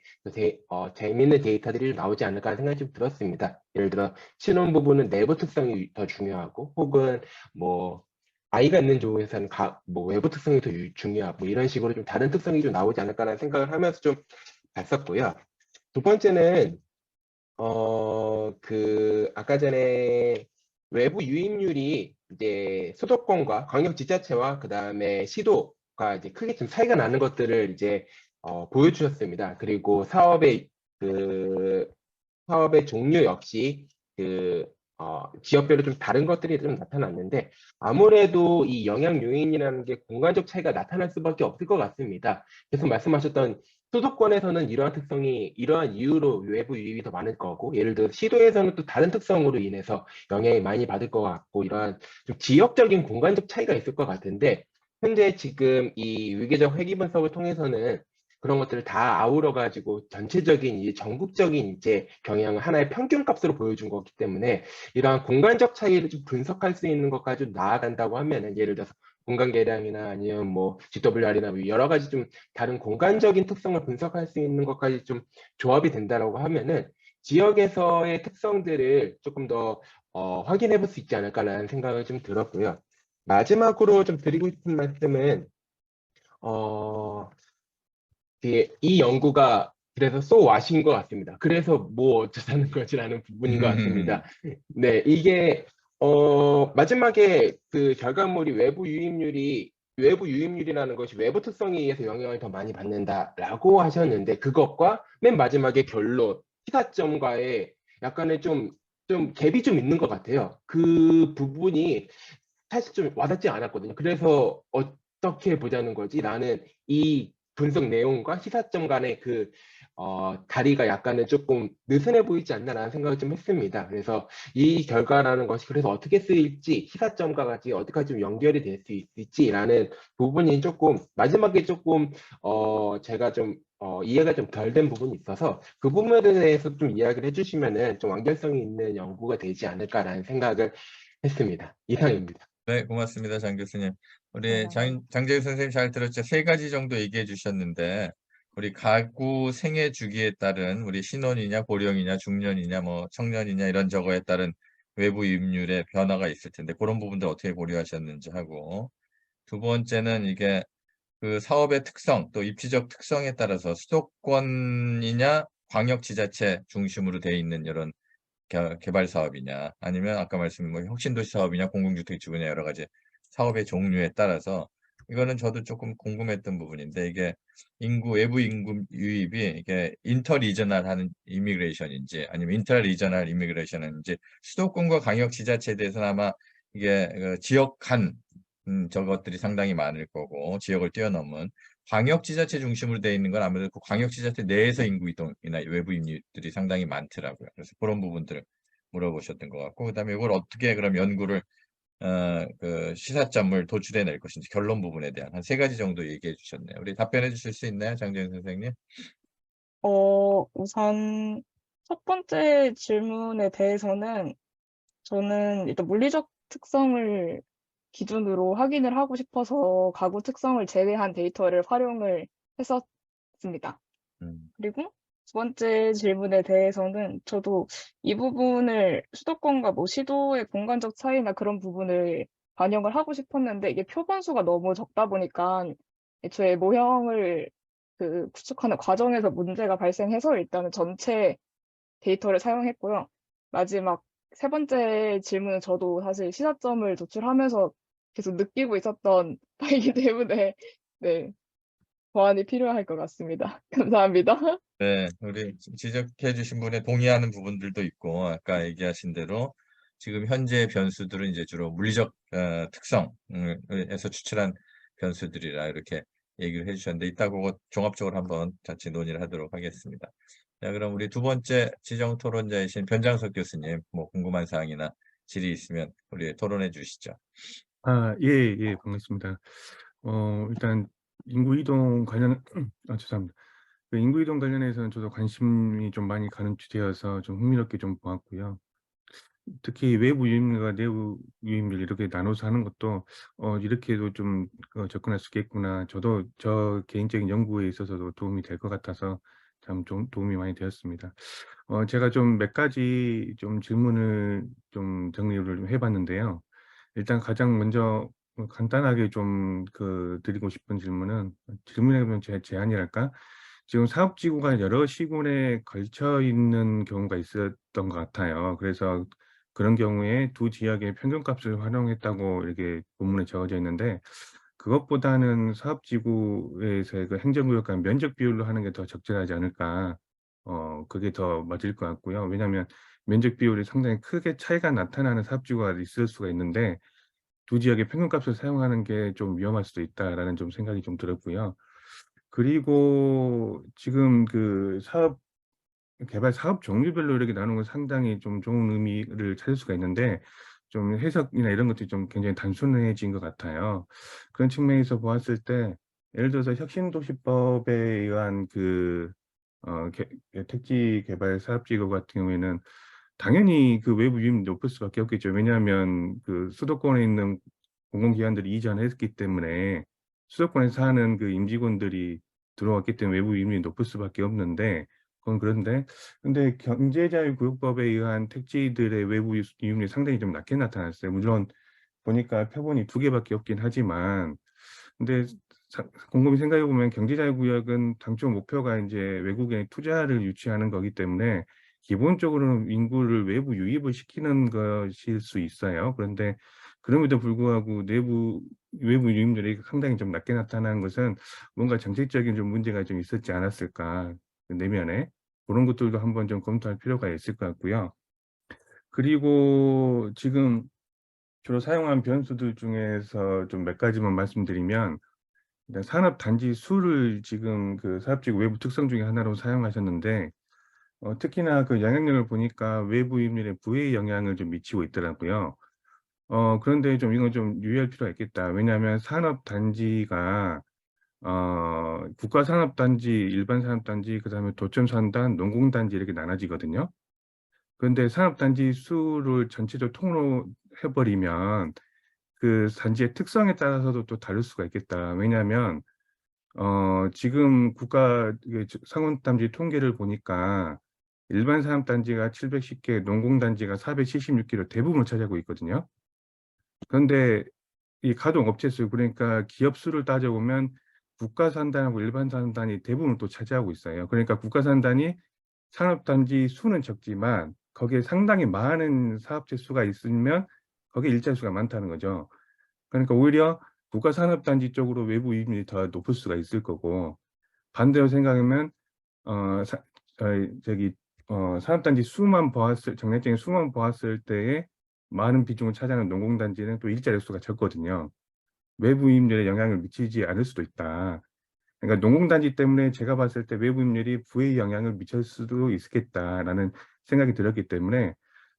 재미있는 데이터들이 나오지 않을까 하는 생각이 좀 들었습니다. 예를 들어 신혼 부부는 내부 특성이 더 중요하고 혹은 뭐 아이가 있는 쪽에서는 뭐 외부 특성이 더 중요하고 이런 식으로 좀 다른 특성이 좀 나오지 않을까라는 생각을 하면서 좀 봤었고요. 두 번째는 아까 전에 외부 유입률이 이제 수도권과 광역 지자체와 그 다음에 시도가 이제 크게 좀 차이가 나는 것들을 이제 보여주셨습니다. 그리고 사업의 종류 역시 지역별로 좀 다른 것들이 좀 나타났는데 아무래도 이 영향 요인이라는 게 공간적 차이가 나타날 수밖에 없을 것 같습니다. 계속 말씀하셨던 수도권에서는 이러한 이유로 외부 유입이 더 많을 거고 예를 들어 시도에서는 또 다른 특성으로 인해서 영향이 많이 받을 것 같고 이러한 좀 지역적인 공간적 차이가 있을 것 같은데 현재 지금 이 위계적 회귀 분석을 통해서는 그런 것들을 다 아우러 가지고 전체적인 전국적인 이제 경향을 하나의 평균값으로 보여준 거기 때문에 이러한 공간적 차이를 좀 분석할 수 있는 것까지 좀 나아간다고 하면은 예를 들어서 공간 계량이나 아니면 뭐 GWR이나 뭐 여러 가지 좀 다른 공간적인 특성을 분석할 수 있는 것까지 좀 조합이 된다라고 하면은 지역에서의 특성들을 조금 더 확인해 볼 수 있지 않을까라는 생각을 좀 들었고요. 마지막으로 좀 드리고 싶은 말씀은 어, 이 연구가 그래서 so what인 것 같습니다. 그래서 뭐 어쩌자는 거지라는 부분인 것 같습니다. 네, 이게 마지막에 그 결과물이 외부 유입률이라는 것이 외부 특성에 의해서 영향을 더 많이 받는다라고 하셨는데 그것과 맨 마지막에 결론 시사점과의 약간의 좀 갭이 좀 있는 것 같아요. 그 부분이 사실 좀 와닿지 않았거든요. 그래서 어떻게 보자는 거지? 나는 이 분석 내용과 시사점 간의 다리가 약간은 조금 느슨해 보이지 않나라는 생각을 좀 했습니다. 그래서 이 결과라는 것이 그래서 어떻게 쓰일지 시사점과 같이 어디까지 좀 연결이 될 수 있을지라는 부분이 조금 마지막에 조금 제가 좀 이해가 좀 덜 된 부분이 있어서 그 부분에 대해서 좀 이야기를 해주시면은 좀 완결성이 있는 연구가 되지 않을까라는 생각을 했습니다. 이상입니다. 네, 고맙습니다, 장 교수님. 우리 네. 장재우 선생님 잘 들었죠? 세 가지 정도 얘기해 주셨는데, 우리 가구 생애 주기에 따른 우리 신혼이냐, 고령이냐, 중년이냐, 뭐 청년이냐 이런 저거에 따른 외부 유입률의 변화가 있을 텐데 그런 부분들 어떻게 고려하셨는지 하고, 두 번째는 이게 그 사업의 특성, 또 입지적 특성에 따라서 수도권이냐 광역지자체 중심으로 돼 있는 이런 개발 사업이냐, 아니면 아까 말씀드린 뭐 혁신도시 사업이냐 공공주택 지구냐, 여러 가지 사업의 종류에 따라서 이거는 저도 조금 궁금했던 부분인데, 이게 외부 인구 유입이 이게 인터리저널 하는 이미그레이션인지 아니면 인트라리저널 이미그레이션인지, 수도권과 광역지자체에 대해서는 아마 이게 그 지역 간 저것들이 상당히 많을 거고, 지역을 뛰어넘은 광역지자체 중심으로 되어 있는 건 아무래도 그 광역지자체 내에서 인구 이동이나 외부 인류들이 상당히 많더라고요. 그래서 그런 부분들을 물어보셨던 것 같고, 그다음에 이걸 어떻게 그럼 연구를 그 시사점을 도출해낼 것인지, 결론 부분에 대한 한 3가지 정도 얘기해 주셨네요. 우리 답변해 주실 수 있나요, 장재현 선생님? 우선 첫 번째 질문에 대해서는 저는 일단 물리적 특성을 기준으로 확인을 하고 싶어서 가구 특성을 제외한 데이터를 활용을 했었습니다. 그리고 두 번째 질문에 대해서는 저도 이 부분을 수도권과 뭐 시도의 공간적 차이나 그런 부분을 반영을 하고 싶었는데, 이게 표본수가 너무 적다 보니까 애초에 모형을 그 구축하는 과정에서 문제가 발생해서 일단은 전체 데이터를 사용했고요. 마지막 세 번째 질문은 저도 사실 시사점을 도출하면서 계속 느끼고 있었던 바이기 때문에 네, 보완이 필요할 것 같습니다. 감사합니다. 네, 우리 지적해 주신 분에 동의하는 부분들도 있고, 아까 얘기하신 대로 지금 현재 변수들은 이제 주로 물리적 특성에서 추출한 변수들이라 이렇게 얘기를 해주셨는데, 이따 그거 종합적으로 한번 같이 논의를 하도록 하겠습니다. 자, 그럼 우리 두 번째 지정 토론자이신 변장석 교수님, 뭐 궁금한 사항이나 질의 있으면 우리 토론해 주시죠. 예, 반갑습니다. 일단 인구 이동 관련 죄송합니다. 그 인구 이동 관련해서는 저도 관심이 좀 많이 가는 주제여서 좀 흥미롭게 좀 보았고요. 특히 외부 유입률과 내부 유입률 이렇게 나눠서 하는 것도 이렇게도 좀 접근할 수 있겠구나. 저도 저 개인적인 연구에 있어서도 도움이 될 것 같아서 참 좀 도움이 많이 되었습니다. 제가 좀 몇 가지 좀 질문을 좀 정리를 좀 해봤는데요. 일단 가장 먼저 간단하게 좀 드리고 싶은 질문이라면 제안이랄까? 지금 사업지구가 여러 시군에 걸쳐 있는 경우가 있었던 것 같아요. 그래서 그런 경우에 두 지역의 평균값을 활용했다고 이렇게 본문에 적어져 있는데, 그것보다는 사업지구에서의 그 행정구역 간 면적 비율로 하는 게 더 적절하지 않을까. 그게 더 맞을 것 같고요. 왜냐하면 면적 비율이 상당히 크게 차이가 나타나는 사업지구가 있을 수가 있는데, 두 지역의 평균값을 사용하는 게 좀 위험할 수도 있다라는 좀 생각이 좀 들었고요. 그리고 지금 개발 사업 종류별로 이렇게 나누는 건 상당히 좀 좋은 의미를 찾을 수가 있는데, 좀 해석이나 이런 것들이 좀 굉장히 단순해진 것 같아요. 그런 측면에서 보았을 때, 예를 들어서 혁신도시법에 의한 택지 개발 사업지구 같은 경우에는 당연히 그 외부 유입이 높을 수밖에 없겠죠. 왜냐하면 그 수도권에 있는 공공기관들이 이전했기 때문에 수도권에 사는 그 임직원들이 들어왔기 때문에 외부 유입이 높을 수밖에 없는데, 그건 그런데 근데 경제자유구역법에 의한 택지들의 외부 유입률이 상당히 좀 낮게 나타났어요. 물론 보니까 표본이 2개밖에 없긴 하지만, 근데 곰곰이 생각해 보면 경제자유구역은 당초 목표가 이제 외국의 투자를 유치하는 거기 때문에 기본적으로는 인구를 외부 유입을 시키는 것일 수 있어요. 그런데 그럼에도 불구하고 외부 유입률이 상당히 좀 낮게 나타나는 것은 뭔가 정책적인 좀 문제가 좀 있었지 않았을까, 내면에. 그런 것들도 한번 좀 검토할 필요가 있을 것 같고요. 그리고 지금 주로 사용한 변수들 중에서 좀 몇 가지만 말씀드리면, 일단 산업단지 수를 지금 그 사업지구 외부 특성 중에 하나로 사용하셨는데, 특히나 그 영향력을 보니까 외부 유입률에 부의 영향을 좀 미치고 있더라고요. 그런데 좀 이건 좀 유의할 필요가 있겠다. 왜냐하면 산업단지가 국가산업단지, 일반산업단지, 그다음에 도청산단, 농공단지 이렇게 나눠지거든요. 그런데 산업단지 수를 전체적으로 통으로 해버리면 그 단지의 특성에 따라서도 또 다를 수가 있겠다. 왜냐하면 지금 국가 상업단지 통계를 보니까 일반 산업단지가 710개, 농공단지가 476개로 대부분을 차지하고 있거든요. 그런데 이 가동업체 수, 그러니까 기업 수를 따져보면 국가산단하고 일반 산단이 대부분 또 차지하고 있어요. 그러니까 국가산단이 산업단지 수는 적지만 거기에 상당히 많은 사업체 수가 있으면 거기에 일자리 수가 많다는 거죠. 그러니까 오히려 국가산업단지 쪽으로 외부 이익률이 더 높을 수가 있을 거고, 반대로 생각하면 산업단지 수만 보았을, 정량적인 수만 보았을 때에 많은 비중을 차지하는 농공단지는 또 일자리 수가 적거든요. 외부 이익률에 영향을 미치지 않을 수도 있다. 그러니까 농공단지 때문에 제가 봤을 때 외부 이익률이 부에 영향을 미칠 수도 있겠다라는 생각이 들었기 때문에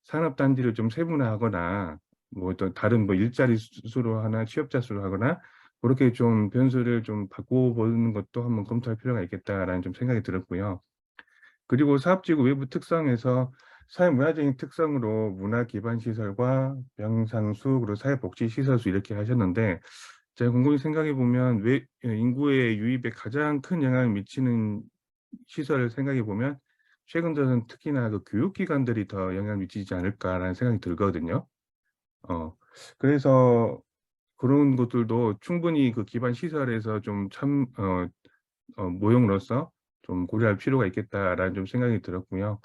산업단지를 좀 세분화하거나 뭐 또 다른 뭐 일자리 수로 하나 취업자 수로 하거나 그렇게 좀 변수를 좀 바꿔보는 것도 한번 검토할 필요가 있겠다라는 좀 생각이 들었고요. 그리고 사업지구 외부 특성에서 사회문화적인 특성으로 문화기반시설과 명상수, 그리고 사회복지시설수 이렇게 하셨는데, 제가 곰곰이 생각해 보면 인구의 유입에 가장 큰 영향을 미치는 시설을 생각해 보면 최근 들어서는 특히나 그 교육기관들이 더 영향을 미치지 않을까라는 생각이 들거든요. 그래서 그런 것들도 충분히 그 기반 시설에서 좀 모형으로서 좀 고려할 필요가 있겠다라는 좀 생각이 들었고요.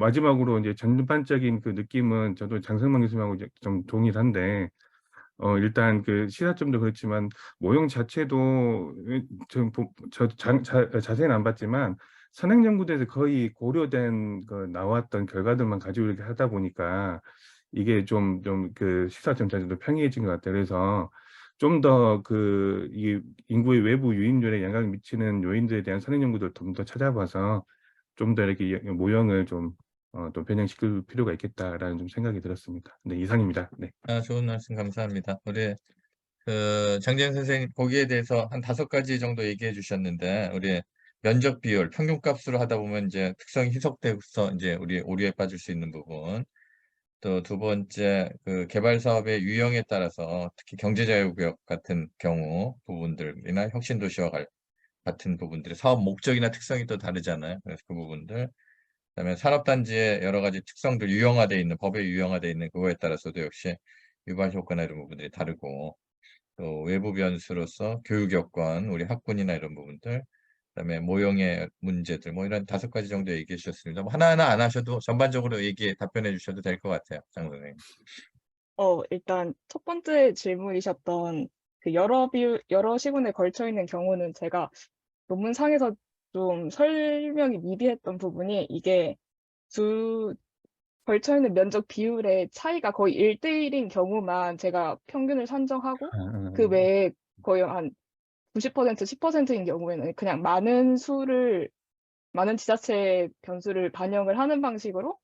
마지막으로 이제 전반적인 그 느낌은 저도 장성만 교수님하고 이제 좀 동일한데, 일단 그 시사점도 그렇지만 모형 자체도 자세히는 안 봤지만 선행연구대에서 거의 고려된 그 나왔던 결과들만 가지고 이렇게 하다 보니까 이게 좀 그 시사점 자체도 평이해진 것 같아요. 그래서 좀 더 그 이 인구의 외부 유입률에 영향을 미치는 요인들에 대한 선행연구를 좀 더 찾아봐서 좀 더 이렇게 모형을 좀 또 변형시킬 필요가 있겠다라는 좀 생각이 들었습니다. 네, 이상입니다. 네. 좋은 말씀 감사합니다. 우리 장재현 선생님 거기에 대해서 한 5가지 정도 얘기해 주셨는데, 우리 면적 비율, 평균값으로 하다 보면 이제 특성이 희석돼서 이제 우리 오류에 빠질 수 있는 부분, 또 두 번째 그 개발 사업의 유형에 따라서 특히 경제자유구역 같은 경우 부분들이나 혁신도시와 같은 부분들이 사업 목적이나 특성이 또 다르잖아요. 그래서 그 부분들, 그다음에 산업단지의 여러 가지 특성들 유형화되어 있는, 법에 유형화되어 있는 그거에 따라서도 역시 유발 효과나 이런 부분들이 다르고, 또 외부 변수로서 교육 여건, 우리 학군이나 이런 부분들, 그다음에 모형의 문제들, 뭐 이런 5가지 정도 얘기해 주셨습니다. 뭐 하나하나 안 하셔도 전반적으로 답변해 주셔도 될 것 같아요, 장 선생님. 일단 첫 번째 질문이셨던 그 여러 시군에 걸쳐 있는 경우는 제가 논문상에서 좀 설명이 미비했던 부분이, 이게 걸쳐 있는 면적 비율의 차이가 거의 1대1인 경우만 제가 평균을 산정하고, 그 외에 거의 한 90%, 10%인 경우에는 그냥 많은 지자체 변수를 반영을 하는 방식으로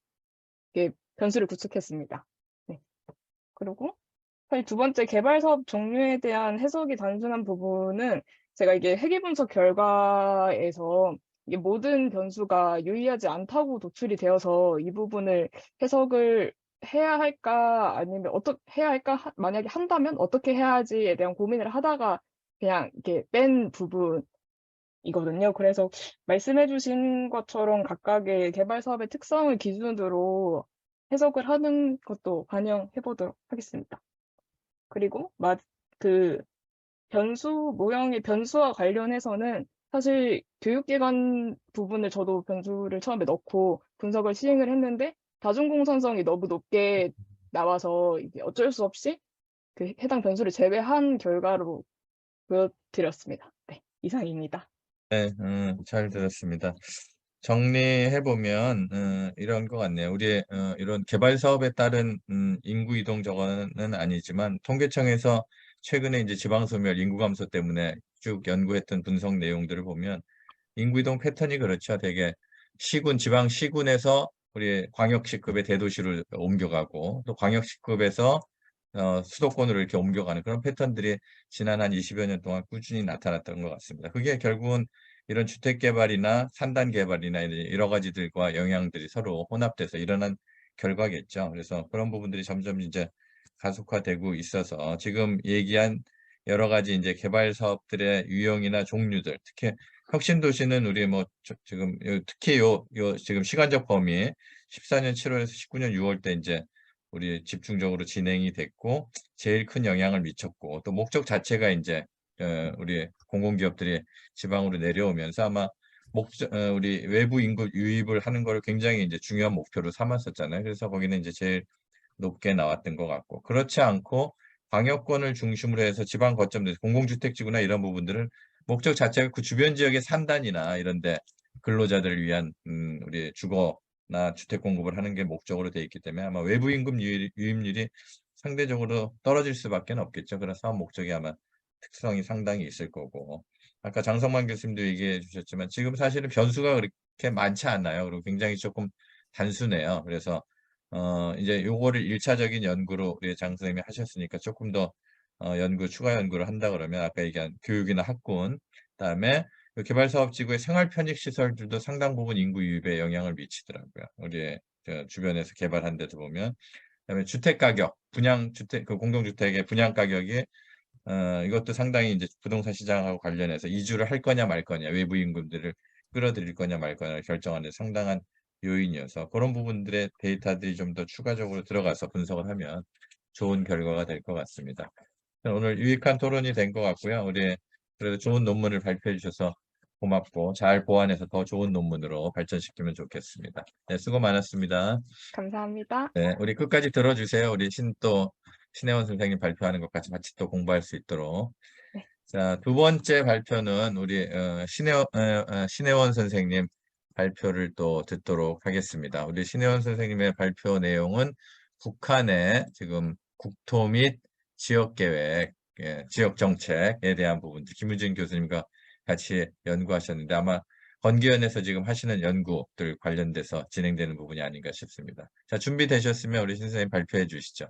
이렇게 변수를 구축했습니다. 네. 그리고 사실 두 번째, 개발 사업 종류에 대한 해석이 단순한 부분은, 제가 이게 회계 분석 결과에서 이게 모든 변수가 유의하지 않다고 도출이 되어서 이 부분을 해석을 해야 할까, 아니면 어떻게 해야 할까, 만약에 한다면 어떻게 해야 하지에 대한 고민을 하다가 그냥 이렇게 뺀 부분이거든요. 그래서 말씀해 주신 것처럼 각각의 개발 사업의 특성을 기준으로 해석을 하는 것도 반영해 보도록 하겠습니다. 그리고 그 모형의 변수와 관련해서는 사실 교육기관 부분을 저도 변수를 처음에 넣고 분석을 시행을 했는데, 다중공산성이 너무 높게 나와서 이게 어쩔 수 없이 그 해당 변수를 제외한 결과로 보여드렸습니다. 네, 이상입니다. 네, 잘 들었습니다. 정리해보면, 이런 것 같네요. 우리, 이런 개발 사업에 따른, 인구 이동 저거는 아니지만, 통계청에서 최근에 이제 지방소멸, 인구 감소 때문에 쭉 연구했던 분석 내용들을 보면, 인구 이동 패턴이 그렇죠. 되게 지방 시군에서 우리 광역시급의 대도시를 옮겨가고, 또 광역시급에서 수도권으로 이렇게 옮겨가는 그런 패턴들이 지난 한 20여 년 동안 꾸준히 나타났던 것 같습니다. 그게 결국은 이런 주택 개발이나 산단 개발이나 이런 여러 가지들과 영향들이 서로 혼합돼서 일어난 결과겠죠. 그래서 그런 부분들이 점점 이제 가속화되고 있어서 지금 얘기한 여러 가지 이제 개발 사업들의 유형이나 종류들, 특히 혁신 도시는 우리 뭐 지금 특히 요 지금 시간적 범위 14년 7월에서 19년 6월 때 이제 우리 집중적으로 진행이 됐고 제일 큰 영향을 미쳤고 또 목적 자체가 이제 우리 공공기업들이 지방으로 내려오면서 아마 우리 외부 인구 유입을 하는 걸 굉장히 이제 중요한 목표로 삼았었잖아요. 그래서 거기는 이제 제일 높게 나왔던 것 같고 그렇지 않고 방역권을 중심으로 해서 지방 거점들 공공주택지구나 이런 부분들은 목적 자체가 그 주변 지역의 산단이나 이런데 근로자들을 위한 우리 주거나 주택 공급을 하는 게 목적으로 돼 있기 때문에 아마 외부 임금 유입률이 상대적으로 떨어질 수밖에 없겠죠. 그런 사업 목적이 아마 특성이 상당히 있을 거고 아까 장성만 교수님도 얘기해 주셨지만 지금 사실은 변수가 그렇게 많지 않아요. 그리고 굉장히 조금 단순해요. 그래서 이제 요거를 1차적인 연구로 우리 장 선생님이 하셨으니까 조금 더 추가 연구를 한다 그러면 아까 얘기한 교육이나 학군, 그다음에 개발사업지구의 생활 편익 시설들도 상당 부분 인구 유입에 영향을 미치더라고요. 우리 주변에서 개발한 데도 보면. 그다음에 주택 가격, 그 공동주택의 분양 가격이 이것도 상당히 이제 부동산 시장하고 관련해서 이주를 할 거냐 말 거냐, 외부 임금들을 끌어들일 거냐 말 거냐를 결정하는 데 상당한 요인이어서 그런 부분들의 데이터들이 좀 더 추가적으로 들어가서 분석을 하면 좋은 결과가 될 것 같습니다. 오늘 유익한 토론이 된 것 같고요. 우리 그래도 좋은 논문을 발표해 주셔서 고맙고 잘 보완해서 더 좋은 논문으로 발전시키면 좋겠습니다. 네, 수고 많았습니다. 감사합니다. 네, 우리 끝까지 들어주세요. 우리 신혜원 선생님 발표하는 것까지 같이 또 공부할 수 있도록. 네. 자, 두 번째 발표는 우리 신혜원 선생님 발표를 또 듣도록 하겠습니다. 우리 신혜원 선생님의 발표 내용은 북한의 지금 국토 및 지역계획, 지역정책에 대한 부분들 김우진 교수님과 같이 연구하셨는데 아마 건기원에서 지금 하시는 연구들 관련돼서 진행되는 부분이 아닌가 싶습니다. 자, 준비되셨으면 우리 신 선생님 발표해 주시죠.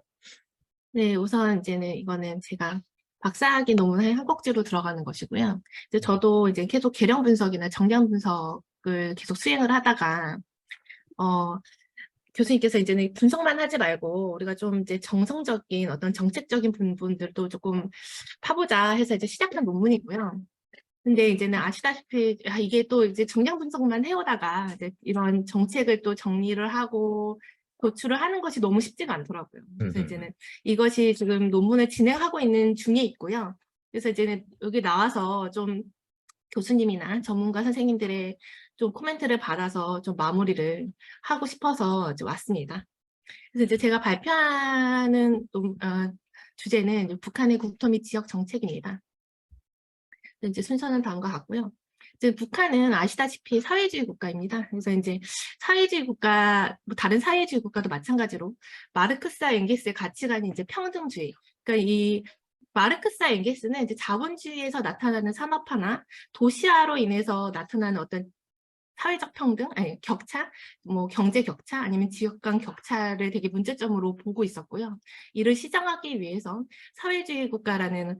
네, 우선 이제는 이거는 제가 박사학위 논문의 한 꼭지로 들어가는 것이고요. 이제 저도 이제 계속 계량 분석이나 정량 분석을 계속 수행을 하다가 교수님께서 이제는 분석만 하지 말고 우리가 좀 이제 정성적인 어떤 정책적인 부분들도 조금 파보자 해서 이제 시작한 논문이고요. 근데 이제는 아시다시피 이게 또 이제 정량 분석만 해오다가 이제 이런 정책을 또 정리를 하고 도출을 하는 것이 너무 쉽지가 않더라고요. 그래서 이제는 이것이 지금 논문을 진행하고 있는 중에 있고요. 그래서 이제는 여기 나와서 좀 교수님이나 전문가 선생님들의 좀 코멘트를 받아서 좀 마무리를 하고 싶어서 이제 왔습니다. 그래서 이제 제가 발표하는 주제는 이제 북한의 국토 및 지역 정책입니다. 이제 순서는 다음과 같고요. 이제 북한은 아시다시피 사회주의 국가입니다. 그래서 이제 사회주의 국가, 뭐 다른 사회주의 국가도 마찬가지로 마르크스와 엥겔스의 가치관이 이제 평등주의. 그러니까 이 마르크스와 엥겔스는 이제 자본주의에서 나타나는 산업화나 도시화로 인해서 나타나는 어떤 사회적 평등, 아니 격차, 뭐 경제 격차 아니면 지역 간 격차를 되게 문제점으로 보고 있었고요. 이를 시정하기 위해서 사회주의 국가라는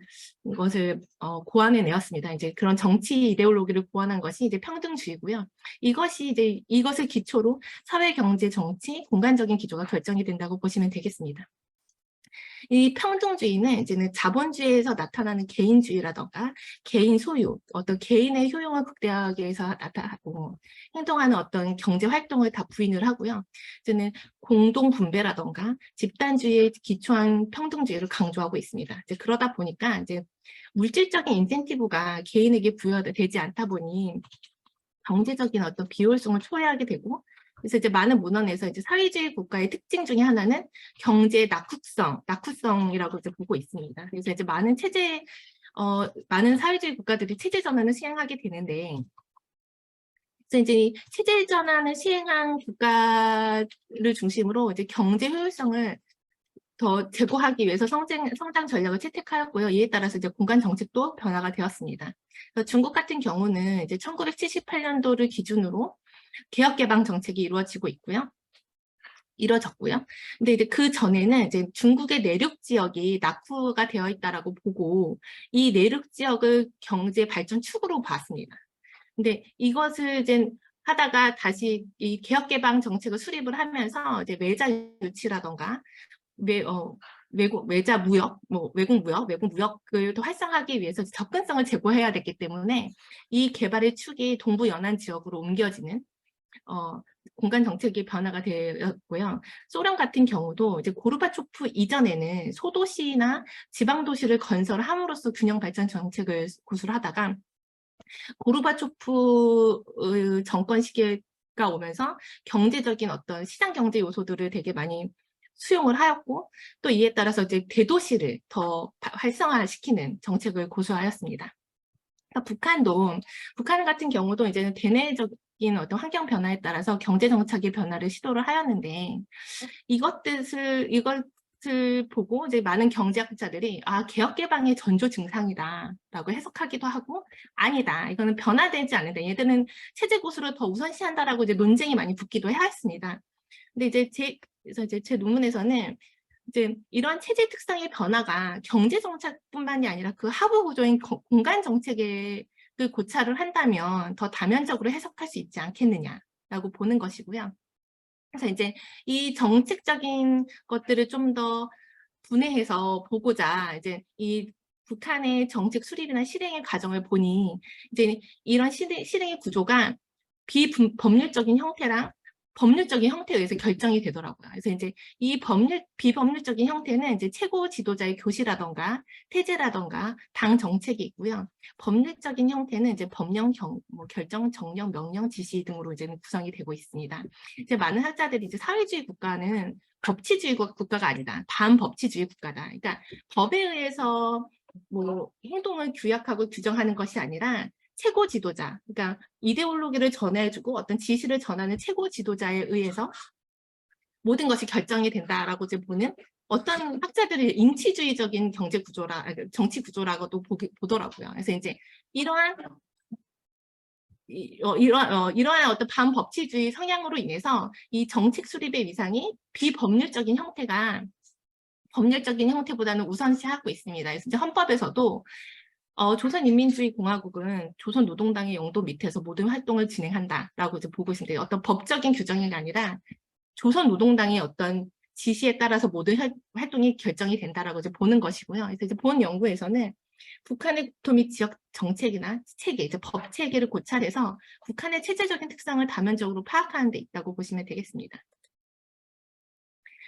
것을 고안해 내었습니다. 이제 그런 정치 이데올로기를 고안한 것이 이제 평등주의고요. 이것을 기초로 사회, 경제, 정치, 공간적인 기조가 결정이 된다고 보시면 되겠습니다. 이 평등주의는 이제는 자본주의에서 나타나는 개인주의라던가 개인 소유, 어떤 개인의 효용을 극대화하기 위해서 행동하는 어떤 경제 활동을 다 부인을 하고요. 이제는 공동 분배라던가 집단주의에 기초한 평등주의를 강조하고 있습니다. 이제 그러다 보니까 이제 물질적인 인센티브가 개인에게 부여되지 않다 보니 경제적인 어떤 비효율성을 초래하게 되고, 그래서 이제 많은 문헌에서 이제 사회주의 국가의 특징 중에 하나는 경제 낙후성이라고 이제 보고 있습니다. 그래서 이제 많은 사회주의 국가들이 체제 전환을 시행하게 되는데, 그래서 이제 체제 전환을 시행한 국가를 중심으로 이제 경제 효율성을 더 제고하기 위해서 성장 전략을 채택하였고요. 이에 따라서 이제 공간 정책도 변화가 되었습니다. 그래서 중국 같은 경우는 이제 1978년도를 기준으로 개혁 개방 정책이 이루어졌고요. 근데 이제 그 전에는 이제 중국의 내륙 지역이 낙후가 되어 있다라고 보고 이 내륙 지역을 경제 발전 축으로 봤습니다. 근데 이것을 이제 하다가 다시 이 개혁 개방 정책을 수립을 하면서 이제 매자 유치라던가 외자 무역, 외국 무역을 더 활성화하기 위해서 접근성을 제고해야 됐기 때문에 이 개발의 축이 동부 연안 지역으로 옮겨지는 공간 정책의 변화가 되었고요. 소련 같은 경우도 이제 고르바초프 이전에는 소도시나 지방 도시를 건설함으로써 균형 발전 정책을 고수를 하다가 고르바초프 정권 시기가 오면서 경제적인 어떤 시장 경제 요소들을 되게 많이 수용을 하였고 또 이에 따라서 이제 대도시를 더 활성화시키는 정책을 고수하였습니다. 그러니까 북한 같은 경우도 이제는 대내적인 어떤 환경 변화에 따라서 경제 정책의 변화를 시도를 하였는데 이것을 보고 이제 많은 경제학자들이 개혁 개방의 전조 증상이다라고 해석하기도 하고 아니다, 이거는 변화되지 않는다, 얘들은 체제 고수를 더 우선시한다라고 이제 논쟁이 많이 붙기도 하였습니다. 근데 이제 제 논문에서는 이제 이런 체제 특성의 변화가 경제 정책뿐만이 아니라 그 하부 구조인 공간 정책에 고찰을 한다면 더 다면적으로 해석할 수 있지 않겠느냐라고 보는 것이고요. 그래서 이제 이 정책적인 것들을 좀 더 분해해서 보고자 이제 이 북한의 정책 수립이나 실행의 과정을 보니 이제 이런 실행의 구조가 비법률적인 형태랑 법률적인 형태에 의해서 결정이 되더라고요. 그래서 이제 이 비법률적인 형태는 이제 최고 지도자의 교시라던가 태제라던가 당 정책이 있고요. 법률적인 형태는 이제 법령, 결정, 정령, 명령, 지시 등으로 이제 구성이 되고 있습니다. 이제 많은 학자들이 이제 사회주의 국가는 법치주의 국가가 아니다, 반법치주의 국가다. 그러니까 법에 의해서 행동을 규약하고 규정하는 것이 아니라 최고 지도자, 그러니까 이데올로기를 전해주고 어떤 지시를 전하는 최고 지도자에 의해서 모든 것이 결정이 된다라고 이제 보는 어떤 학자들이 인치주의적인 정치 구조라고도 보더라고요. 그래서 이제 이러한 어떤 반법치주의 성향으로 인해서 이 정책 수립의 위상이 비법률적인 형태가 법률적인 형태보다는 우선시하고 있습니다. 그래서 이제 헌법에서도 조선인민주의공화국은 조선노동당의 영도 밑에서 모든 활동을 진행한다라고 이제 보고 있는데 어떤 법적인 규정이 아니라 조선노동당의 어떤 지시에 따라서 모든 활동이 결정이 된다라고 이제 보는 것이고요. 그래서 이제 본 연구에서는 북한의 국토 및 지역 정책이나 체계, 이제 법 체계를 고찰해서 북한의 체제적인 특성을 다면적으로 파악하는 데 있다고 보시면 되겠습니다.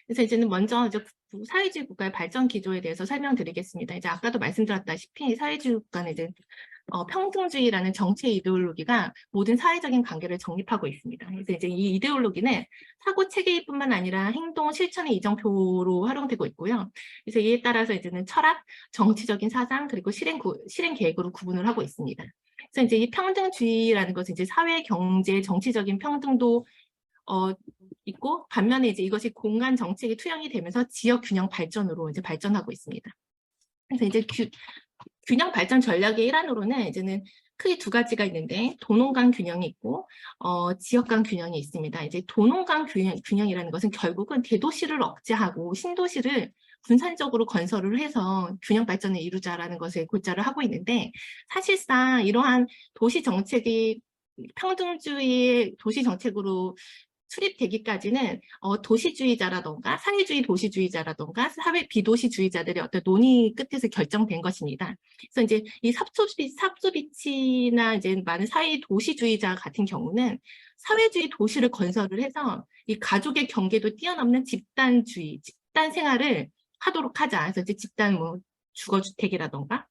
그래서 이제는 먼저 이제 사회주의 국가의 발전 기조에 대해서 설명드리겠습니다. 이제 아까도 말씀드렸다시피 사회주의 국가는 이제 평등주의라는 정치 이데올로기가 모든 사회적인 관계를 정립하고 있습니다. 그래서 이제 이 이데올로기는 사고 체계뿐만 아니라 행동 실천의 이정표로 활용되고 있고요. 그래서 이에 따라서 이제는 철학, 정치적인 사상, 그리고 실행 계획으로 구분을 하고 있습니다. 그래서 이제 이 평등주의라는 것은 이제 사회, 경제, 정치적인 평등도 있고 반면에 이제 이것이 공간 정책에 투영이 되면서 지역 균형 발전으로 이제 발전하고 있습니다. 그래서 이제 균형 발전 전략의 일환으로는 이제는 크게 두 가지가 있는데 도농 간 균형이 있고 지역 간 균형이 있습니다. 이제 도농 간 균형이라는 것은 결국은 대도시를 억제하고 신도시를 분산적으로 건설을 해서 균형 발전을 이루자라는 것에 골자를 하고 있는데 사실상 이러한 도시 정책이 평등주의의 도시 정책으로 수립되기까지는 도시주의자라던가 사회주의 도시주의자라던가 사회 비도시주의자들의 어떤 논의 끝에서 결정된 것입니다. 그래서 이제 이 삽소비치나 이제 많은 사회 도시주의자 같은 경우는 사회주의 도시를 건설을 해서 이 가족의 경계도 뛰어넘는 집단주의, 집단 생활을 하도록 하자. 그래서 이제 집단 주거주택이라던가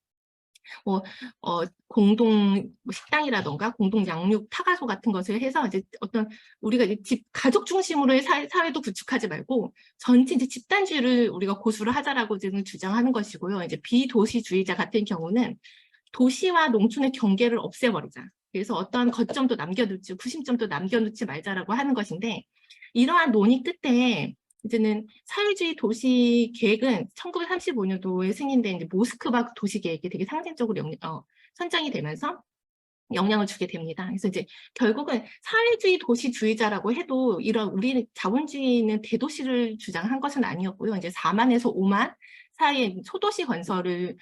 공동 식당이라던가 공동 양육 타가소 같은 것을 해서 이제 어떤 우리가 이제 가족 중심으로의 사회도 구축하지 말고 전체 이제 집단주의를 우리가 고수를 하자라고 지금 주장하는 것이고요. 이제 비도시주의자 같은 경우는 도시와 농촌의 경계를 없애버리자. 그래서 어떠한 거점도 남겨두지, 구심점도 남겨놓지 말자라고 하는 것인데 이러한 논의 끝에 이제는 사회주의 도시 계획은 1935년도에 승인된 이제 모스크바 도시 계획이 되게 상징적으로 선정이 되면서 영향을 주게 됩니다. 그래서 이제 결국은 사회주의 도시주의자라고 해도 이런 우리 자본주의는 대도시를 주장한 것은 아니었고요. 이제 4만에서 5만 사이의 소도시 건설을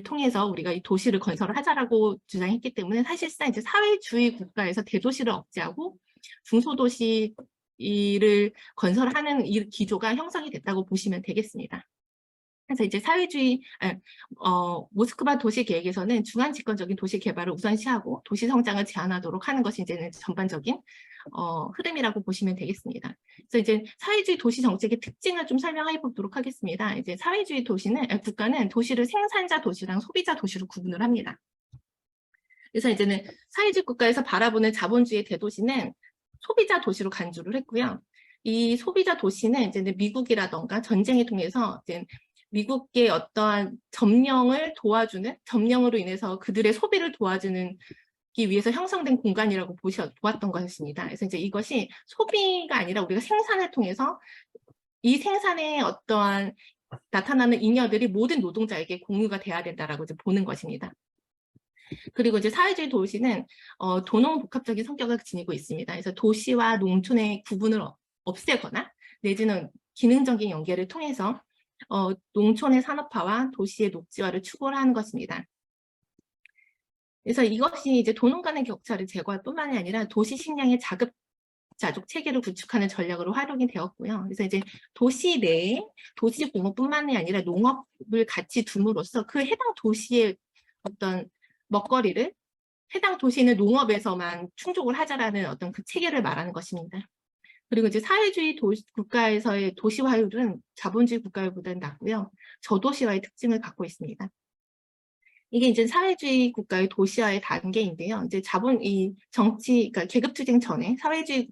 통해서 우리가 이 도시를 건설을 하자라고 주장했기 때문에 사실상 이제 사회주의 국가에서 대도시를 억제하고 중소도시 이를 건설하는 이 기조가 형성이 됐다고 보시면 되겠습니다. 그래서 이제 모스크바 도시 계획에서는 중앙 집권적인 도시 개발을 우선시하고 도시 성장을 제한하도록 하는 것이 이제는 전반적인 흐름이라고 보시면 되겠습니다. 그래서 이제 사회주의 도시 정책의 특징을 좀 설명해 보도록 하겠습니다. 이제 사회주의 국가는 도시를 생산자 도시랑 소비자 도시로 구분을 합니다. 그래서 이제는 사회주의 국가에서 바라보는 자본주의 대도시는 소비자 도시로 간주를 했고요. 이 소비자 도시는 이제는 미국이라던가 전쟁을 통해서 이제 미국의 어떠한 점령으로 인해서 그들의 소비를 도와주는 위해서 형성된 공간이라고 보았던 것입니다. 그래서 이제 이것이 소비가 아니라 우리가 생산을 통해서 이 생산에 어떠한 나타나는 잉여들이 모든 노동자에게 공유가 돼야 된다라고 이제 보는 것입니다. 그리고 이제 사회주의 도시는 도농복합적인 성격을 지니고 있습니다. 그래서 도시와 농촌의 구분을 없애거나 내지는 기능적인 연계를 통해서 농촌의 산업화와 도시의 녹지화를 추구를 하는 것입니다. 그래서 이것이 이제 도농 간의 격차를 제거할 뿐만이 아니라 도시 식량의 자급자족 체계를 구축하는 전략으로 활용이 되었고요. 그래서 이제 도시 내에 도시 공업뿐만이 아니라 농업을 같이 둠으로써 그 해당 도시의 어떤 먹거리를 해당 도시는 농업에서만 충족을 하자라는 어떤 그 체계를 말하는 것입니다. 그리고 이제 사회주의 국가에서의 도시화율은 자본주의 국가보다는 낮고요. 저도시화의 특징을 갖고 있습니다. 이게 이제 사회주의 국가의 도시화의 단계인데요. 이제 그러니까 계급투쟁 전에 사회주의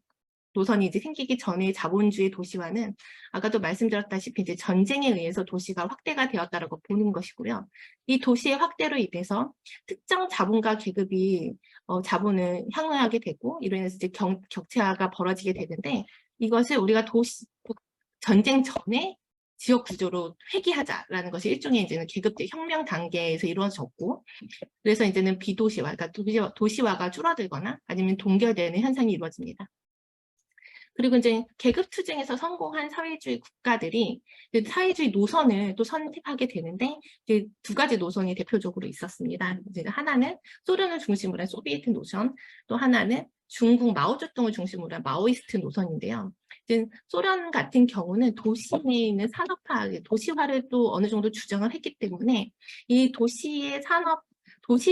노선이 이제 생기기 전에 자본주의 도시화는 아까도 말씀드렸다시피 이제 전쟁에 의해서 도시가 확대가 되었다라고 보는 것이고요. 이 도시의 확대로 인해서 특정 자본가 계급이 자본을 향유하게 되고 이로 인해서 이제 격차가 벌어지게 되는데 이것을 우리가 전쟁 전에 지역 구조로 회귀하자라는 것이 일종의 이제는 계급 혁명 단계에서 이루어졌고 그래서 이제는 비도시화, 그러니까 도시화가 줄어들거나 아니면 동결되는 현상이 이루어집니다. 그리고 이제 계급투쟁에서 성공한 사회주의 국가들이 사회주의 노선을 또 선택하게 되는데 이제 두 가지 노선이 대표적으로 있었습니다. 이제 하나는 소련을 중심으로 한 소비에트 노선, 또 하나는 중국 마오쩌둥을 중심으로 한 마오이스트 노선인데요. 이제 소련 같은 경우는 도시 내에 있는 산업화, 도시화를 또 어느 정도 주장을 했기 때문에 이 도시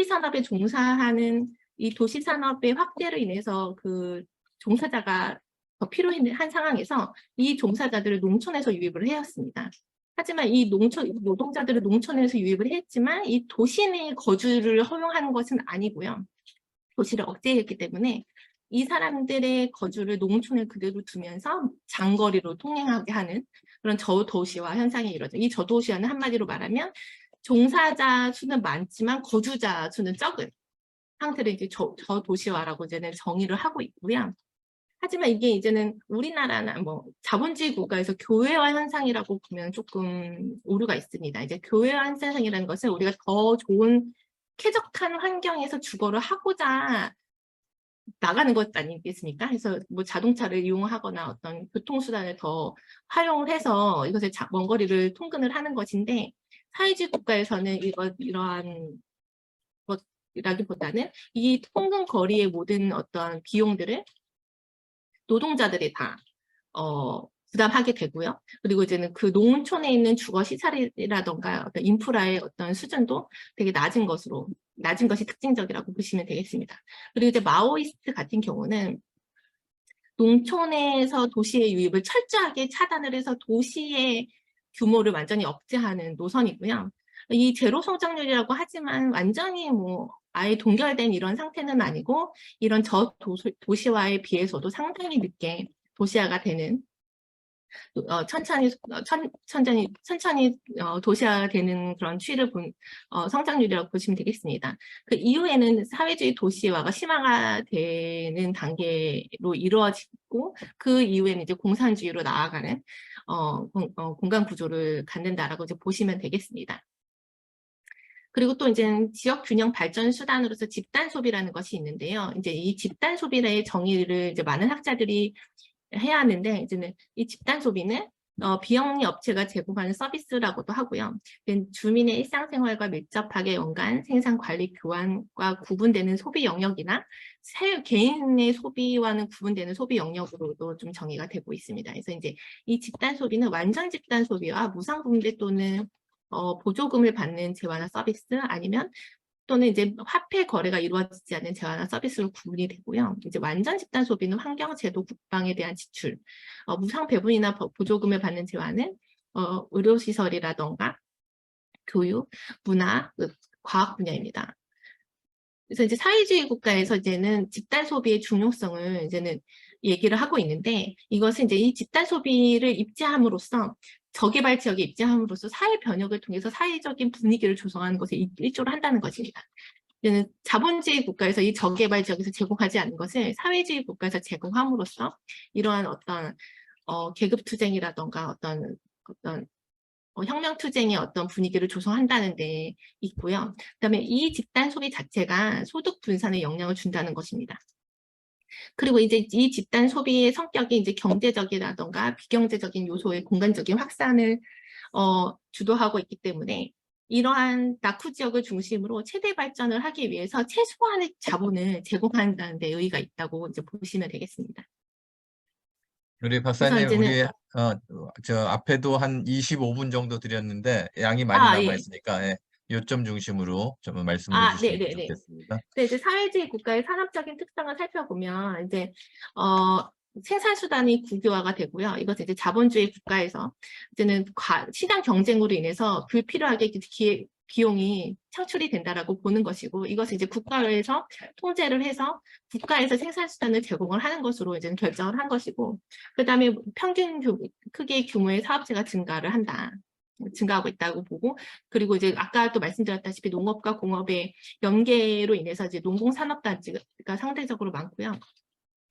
산업에 종사하는 이 도시 산업의 확대로 인해서 그 종사자가 더 필요한 상황에서 이 종사자들을 농촌에서 유입을 해왔습니다. 하지만 이 노동자들을 농촌에서 유입을 했지만 이 도시 내 거주를 허용하는 것은 아니고요. 도시를 억제했기 때문에 이 사람들의 거주를 농촌에 그대로 두면서 장거리로 통행하게 하는 그런 저도시화 현상이 이루어져요. 이 저도시화는 한마디로 말하면 종사자 수는 많지만 거주자 수는 적은 상태를 이제 저도시화라고 이제는 정의를 하고 있고요. 하지만 이게 이제는 우리나라나 뭐 자본주의 국가에서 교회화 현상이라고 보면 조금 오류가 있습니다. 이제 교회화 현상이라는 것은 우리가 더 좋은 쾌적한 환경에서 주거를 하고자 나가는 것 아니겠습니까? 그래서 뭐 자동차를 이용하거나 어떤 교통수단을 더 활용을 해서 이것을 먼 거리를 통근을 하는 것인데 사회주의 국가에서는 이러한 것이라기보다는 이 통근 거리의 모든 어떤 비용들을 노동자들이 다 부담하게 되고요. 그리고 이제는 그 농촌에 있는 주거 시설이라던가 어떤 인프라의 어떤 수준도 되게 낮은 것이 특징적이라고 보시면 되겠습니다. 그리고 이제 마오이스트 같은 경우는 농촌에서 도시의 유입을 철저하게 차단을 해서 도시의 규모를 완전히 억제하는 노선이고요. 이 제로 성장률이라고 하지만 완전히 뭐 아예 동결된 이런 상태는 아니고 이런 저도시화에 비해서도 상당히 늦게 도시화가 되는 천천히 도시화가 되는 그런 추이를 본 성장률이라고 보시면 되겠습니다. 그 이후에는 사회주의 도시화가 심화가 되는 단계로 이루어지고 그 이후에는 이제 공산주의로 나아가는 공간 구조를 갖는다라고 이제 보시면 되겠습니다. 그리고 또 이제 지역 균형 발전 수단으로서 집단 소비라는 것이 있는데요. 이제 이 집단 소비의 정의를 이제 많은 학자들이 해야 하는데 이제는 이 집단 소비는 비영리 업체가 제공하는 서비스라고도 하고요. 주민의 일상생활과 밀접하게 연관 생산 관리 교환과 구분되는 소비 영역이나 개인의 소비와는 구분되는 소비 영역으로도 좀 정의가 되고 있습니다. 그래서 이제 이 집단 소비는 완전 집단 소비와 무상분배 또는 보조금을 받는 재화나 서비스 아니면 또는 이제 화폐 거래가 이루어지지 않는 재화나 서비스로 구분이 되고요. 이제 완전 집단 소비는 환경, 제도, 국방에 대한 지출, 무상 배분이나 보조금을 받는 재화는 의료시설이라던가 교육, 문화, 과학 분야입니다. 그래서 이제 사회주의 국가에서 이제는 집단 소비의 중요성을 이제는 얘기를 하고 있는데, 이것은 이제 이 집단 소비를 입지함으로써 저개발 지역에 입지함으로써 사회 변혁을 통해서 사회적인 분위기를 조성하는 것에 일조를 한다는 것입니다. 이제는 자본주의 국가에서 이 저개발 지역에서 제공하지 않는 것을 사회주의 국가에서 제공함으로써 이러한 어떤 계급 투쟁이라던가 어떤 혁명 투쟁의 어떤 분위기를 조성한다는 데 있고요. 그다음에 이 집단 소비 자체가 소득 분산에 영향을 준다는 것입니다. 그리고 이제 이 집단 소비의 성격이 이제 경제적이라던가 비경제적인 요소의 공간적인 확산을 주도하고 있기 때문에 이러한 낙후 지역을 중심으로 최대 발전을 하기 위해서 최소한의 자본을 제공한다는 데 의의가 있다고 이제 보시면 되겠습니다. 우리 그래서 박사님, 우리 이제는 저 앞에도 한 25분 정도 드렸는데 양이 많이 남아 예. 있으니까 요점 중심으로 좀 말씀을 해주시면 네네네. 좋겠습니다. 네, 이제 사회주의 국가의 산업적인 특성을 살펴보면 이제 생산 수단이 국유화가 되고요. 이것은 이제 자본주의 국가에서 이제는 시장 경쟁으로 인해서 불필요하게 비용이 창출이 된다라고 보는 것이고, 이것을 이제 국가에서 통제를 해서 국가에서 생산 수단을 제공을 하는 것으로 이제 결정을 한 것이고, 그다음에 평균 크기의 규모의 사업체가 증가하고 있다고 보고, 그리고 이제 아까 또 말씀드렸다시피 농업과 공업의 연계로 인해서 이제 농공산업단지가 상대적으로 많고요.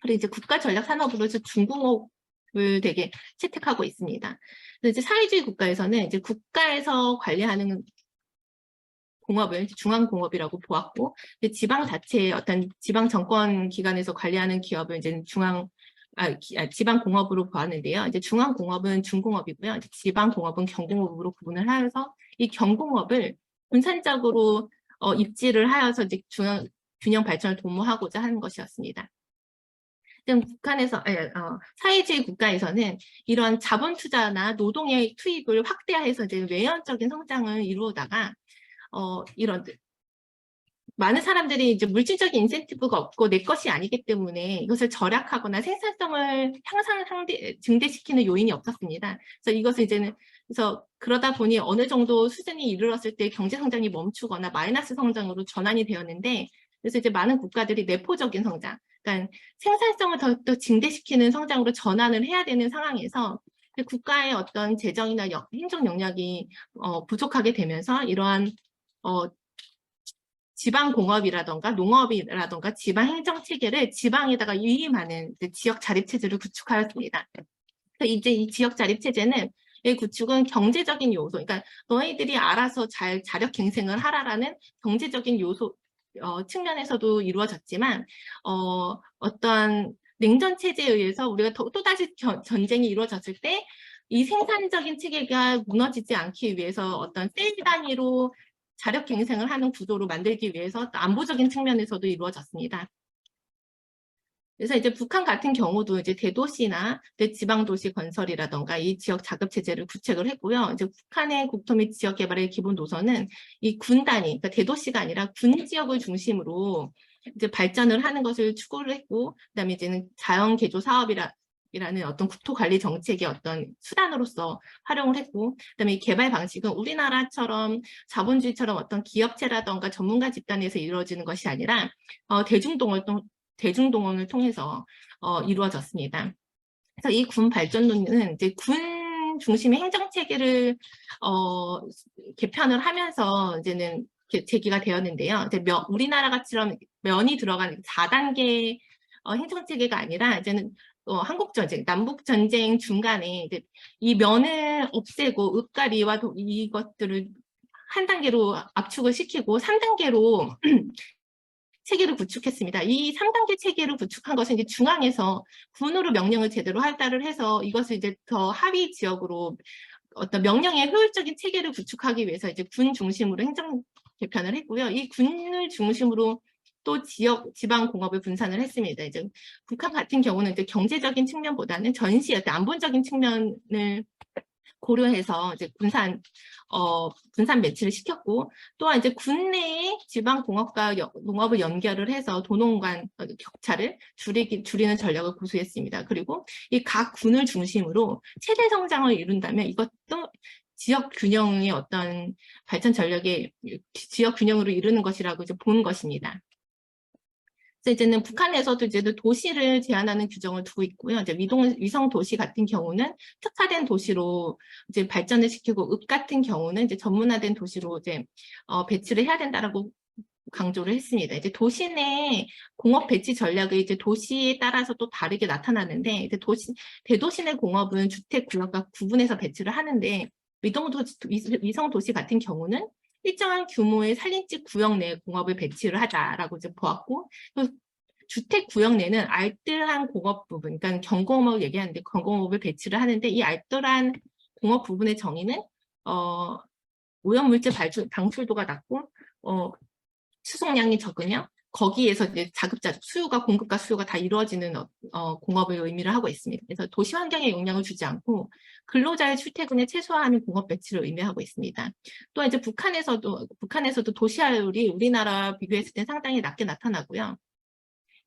그리고 이제 국가 전략 산업으로 해서 중공업을 되게 채택하고 있습니다. 그래서 이제 사회주의 국가에서는 이제 국가에서 관리하는 공업을 중앙공업이라고 보았고, 지방 자체의 어떤 지방 정권 기관에서 관리하는 기업을 이제 지방 공업으로 보았는데요. 이제 중앙 공업은 중공업이고요. 이제 지방 공업은 경공업으로 구분을 하여서 이 경공업을 분산적으로 입지를 하여서 이제 균형 발전을 도모하고자 하는 것이었습니다. 북한에서 사회주의 국가에서는 이런 자본 투자나 노동의 투입을 확대해서 이제 외연적인 성장을 이루다가 이런 많은 사람들이 이제 물질적인 인센티브가 없고 내 것이 아니기 때문에 이것을 절약하거나 생산성을 증대시키는 요인이 없었습니다. 그래서 이것을 이제는 그러다 보니 어느 정도 수준이 이르렀을 때 경제 성장이 멈추거나 마이너스 성장으로 전환이 되었는데, 그래서 이제 많은 국가들이 내포적인 성장, 그러니까 생산성을 더 증대시키는 성장으로 전환을 해야 되는 상황에서 국가의 어떤 재정이나 행정 역량이 부족하게 되면서 이러한 지방 공업이라던가 농업이라던가 지방 행정 체계를 지방에다가 위임하는 지역 자립 체제를 구축하였습니다. 이제 이 지역 자립 체제는 이 구축은 경제적인 요소, 그러니까 너희들이 알아서 잘 자력 갱생을 하라라는 경제적인 요소 측면에서도 이루어졌지만, 어떤 냉전 체제에 의해서 우리가 또다시 전쟁이 이루어졌을 때 이 생산적인 체계가 무너지지 않기 위해서 어떤 셀 단위로 자력 갱생을 하는 구조로 만들기 위해서 안보적인 측면에서도 이루어졌습니다. 그래서 이제 북한 같은 경우도 이제 대도시나 지방도시 건설이라던가 이 지역 자급 체제를 구축을 했고요. 이제 북한의 국토 및 지역 개발의 기본 노선은 이 군 단위, 그러니까 대도시가 아니라 군 지역을 중심으로 이제 발전을 하는 것을 추구를 했고, 그다음에 이제는 자연 개조 사업이라는 어떤 국토 관리 정책의 어떤 수단으로서 활용을 했고, 그다음에 이 개발 방식은 우리나라처럼 자본주의처럼 어떤 기업체라던가 전문가 집단에서 이루어지는 것이 아니라 대중동원을 통해서 이루어졌습니다. 그래서 이 군 발전론은 이제 군 중심의 행정 체계를 개편을 하면서 이제는 제기가 되었는데요. 이제 우리나라 같이처럼 면이 들어간 4단계 행정 체계가 아니라 이제는 한국 전쟁, 남북 전쟁 중간에 이제 이 면을 없애고 읍가리와 이것들을 한 단계로 압축을 시키고 3단계로 체계를 구축했습니다. 이 3단계 체계를 구축한 것은 이제 중앙에서 군으로 명령을 제대로 할당을 해서 이것을 이제 더 하위 지역으로 어떤 명령의 효율적인 체계를 구축하기 위해서 이제 군 중심으로 행정 개편을 했고요. 이 군을 중심으로 또 지방 공업을 분산을 했습니다. 이제 북한 같은 경우는 이제 경제적인 측면보다는 안본적인 측면을 고려해서 이제 분산 배치를 시켰고, 또한 이제 국내의 지방공업과 농업을 연결을 해서 도농 간 격차를 줄이는 전략을 고수했습니다. 그리고 이 각 군을 중심으로 최대 성장을 이룬다면 이것도 지역 균형의 어떤 발전 전략의 지역 균형으로 이루는 것이라고 이제 본 것입니다. 그래서 이제는 북한에서도 이제 도시를 제한하는 규정을 두고 있고요. 이제 위성 도시 같은 경우는 특화된 도시로 이제 발전을 시키고, 읍 같은 경우는 이제 전문화된 도시로 이제 배치를 해야 된다라고 강조를 했습니다. 이제 도시 내 공업 배치 전략이 이제 도시에 따라서 또 다르게 나타나는데, 이제 대도시 내 공업은 주택 구역과 구분해서 배치를 하는데, 위성 도시 같은 경우는 일정한 규모의 산림지 구역 내 공업을 배치를 하자라고 이제 보았고, 또 주택 구역 내는 알뜰한 공업 부분, 그러니까 경공업을 얘기하는데 경공업을 배치를 하는데, 이 알뜰한 공업 부분의 정의는 오염물질 방출도가 낮고 수송량이 적으며 거기에서 이제 자급자족 공급과 수요가 다 이루어지는 공업을 의미를 하고 있습니다. 그래서 도시 환경에 영향을 주지 않고 근로자의 출퇴근에 최소화하는 공업 배치를 의미하고 있습니다. 또 이제 북한에서도 도시화율이 우리나라 비교했을 때 상당히 낮게 나타나고요.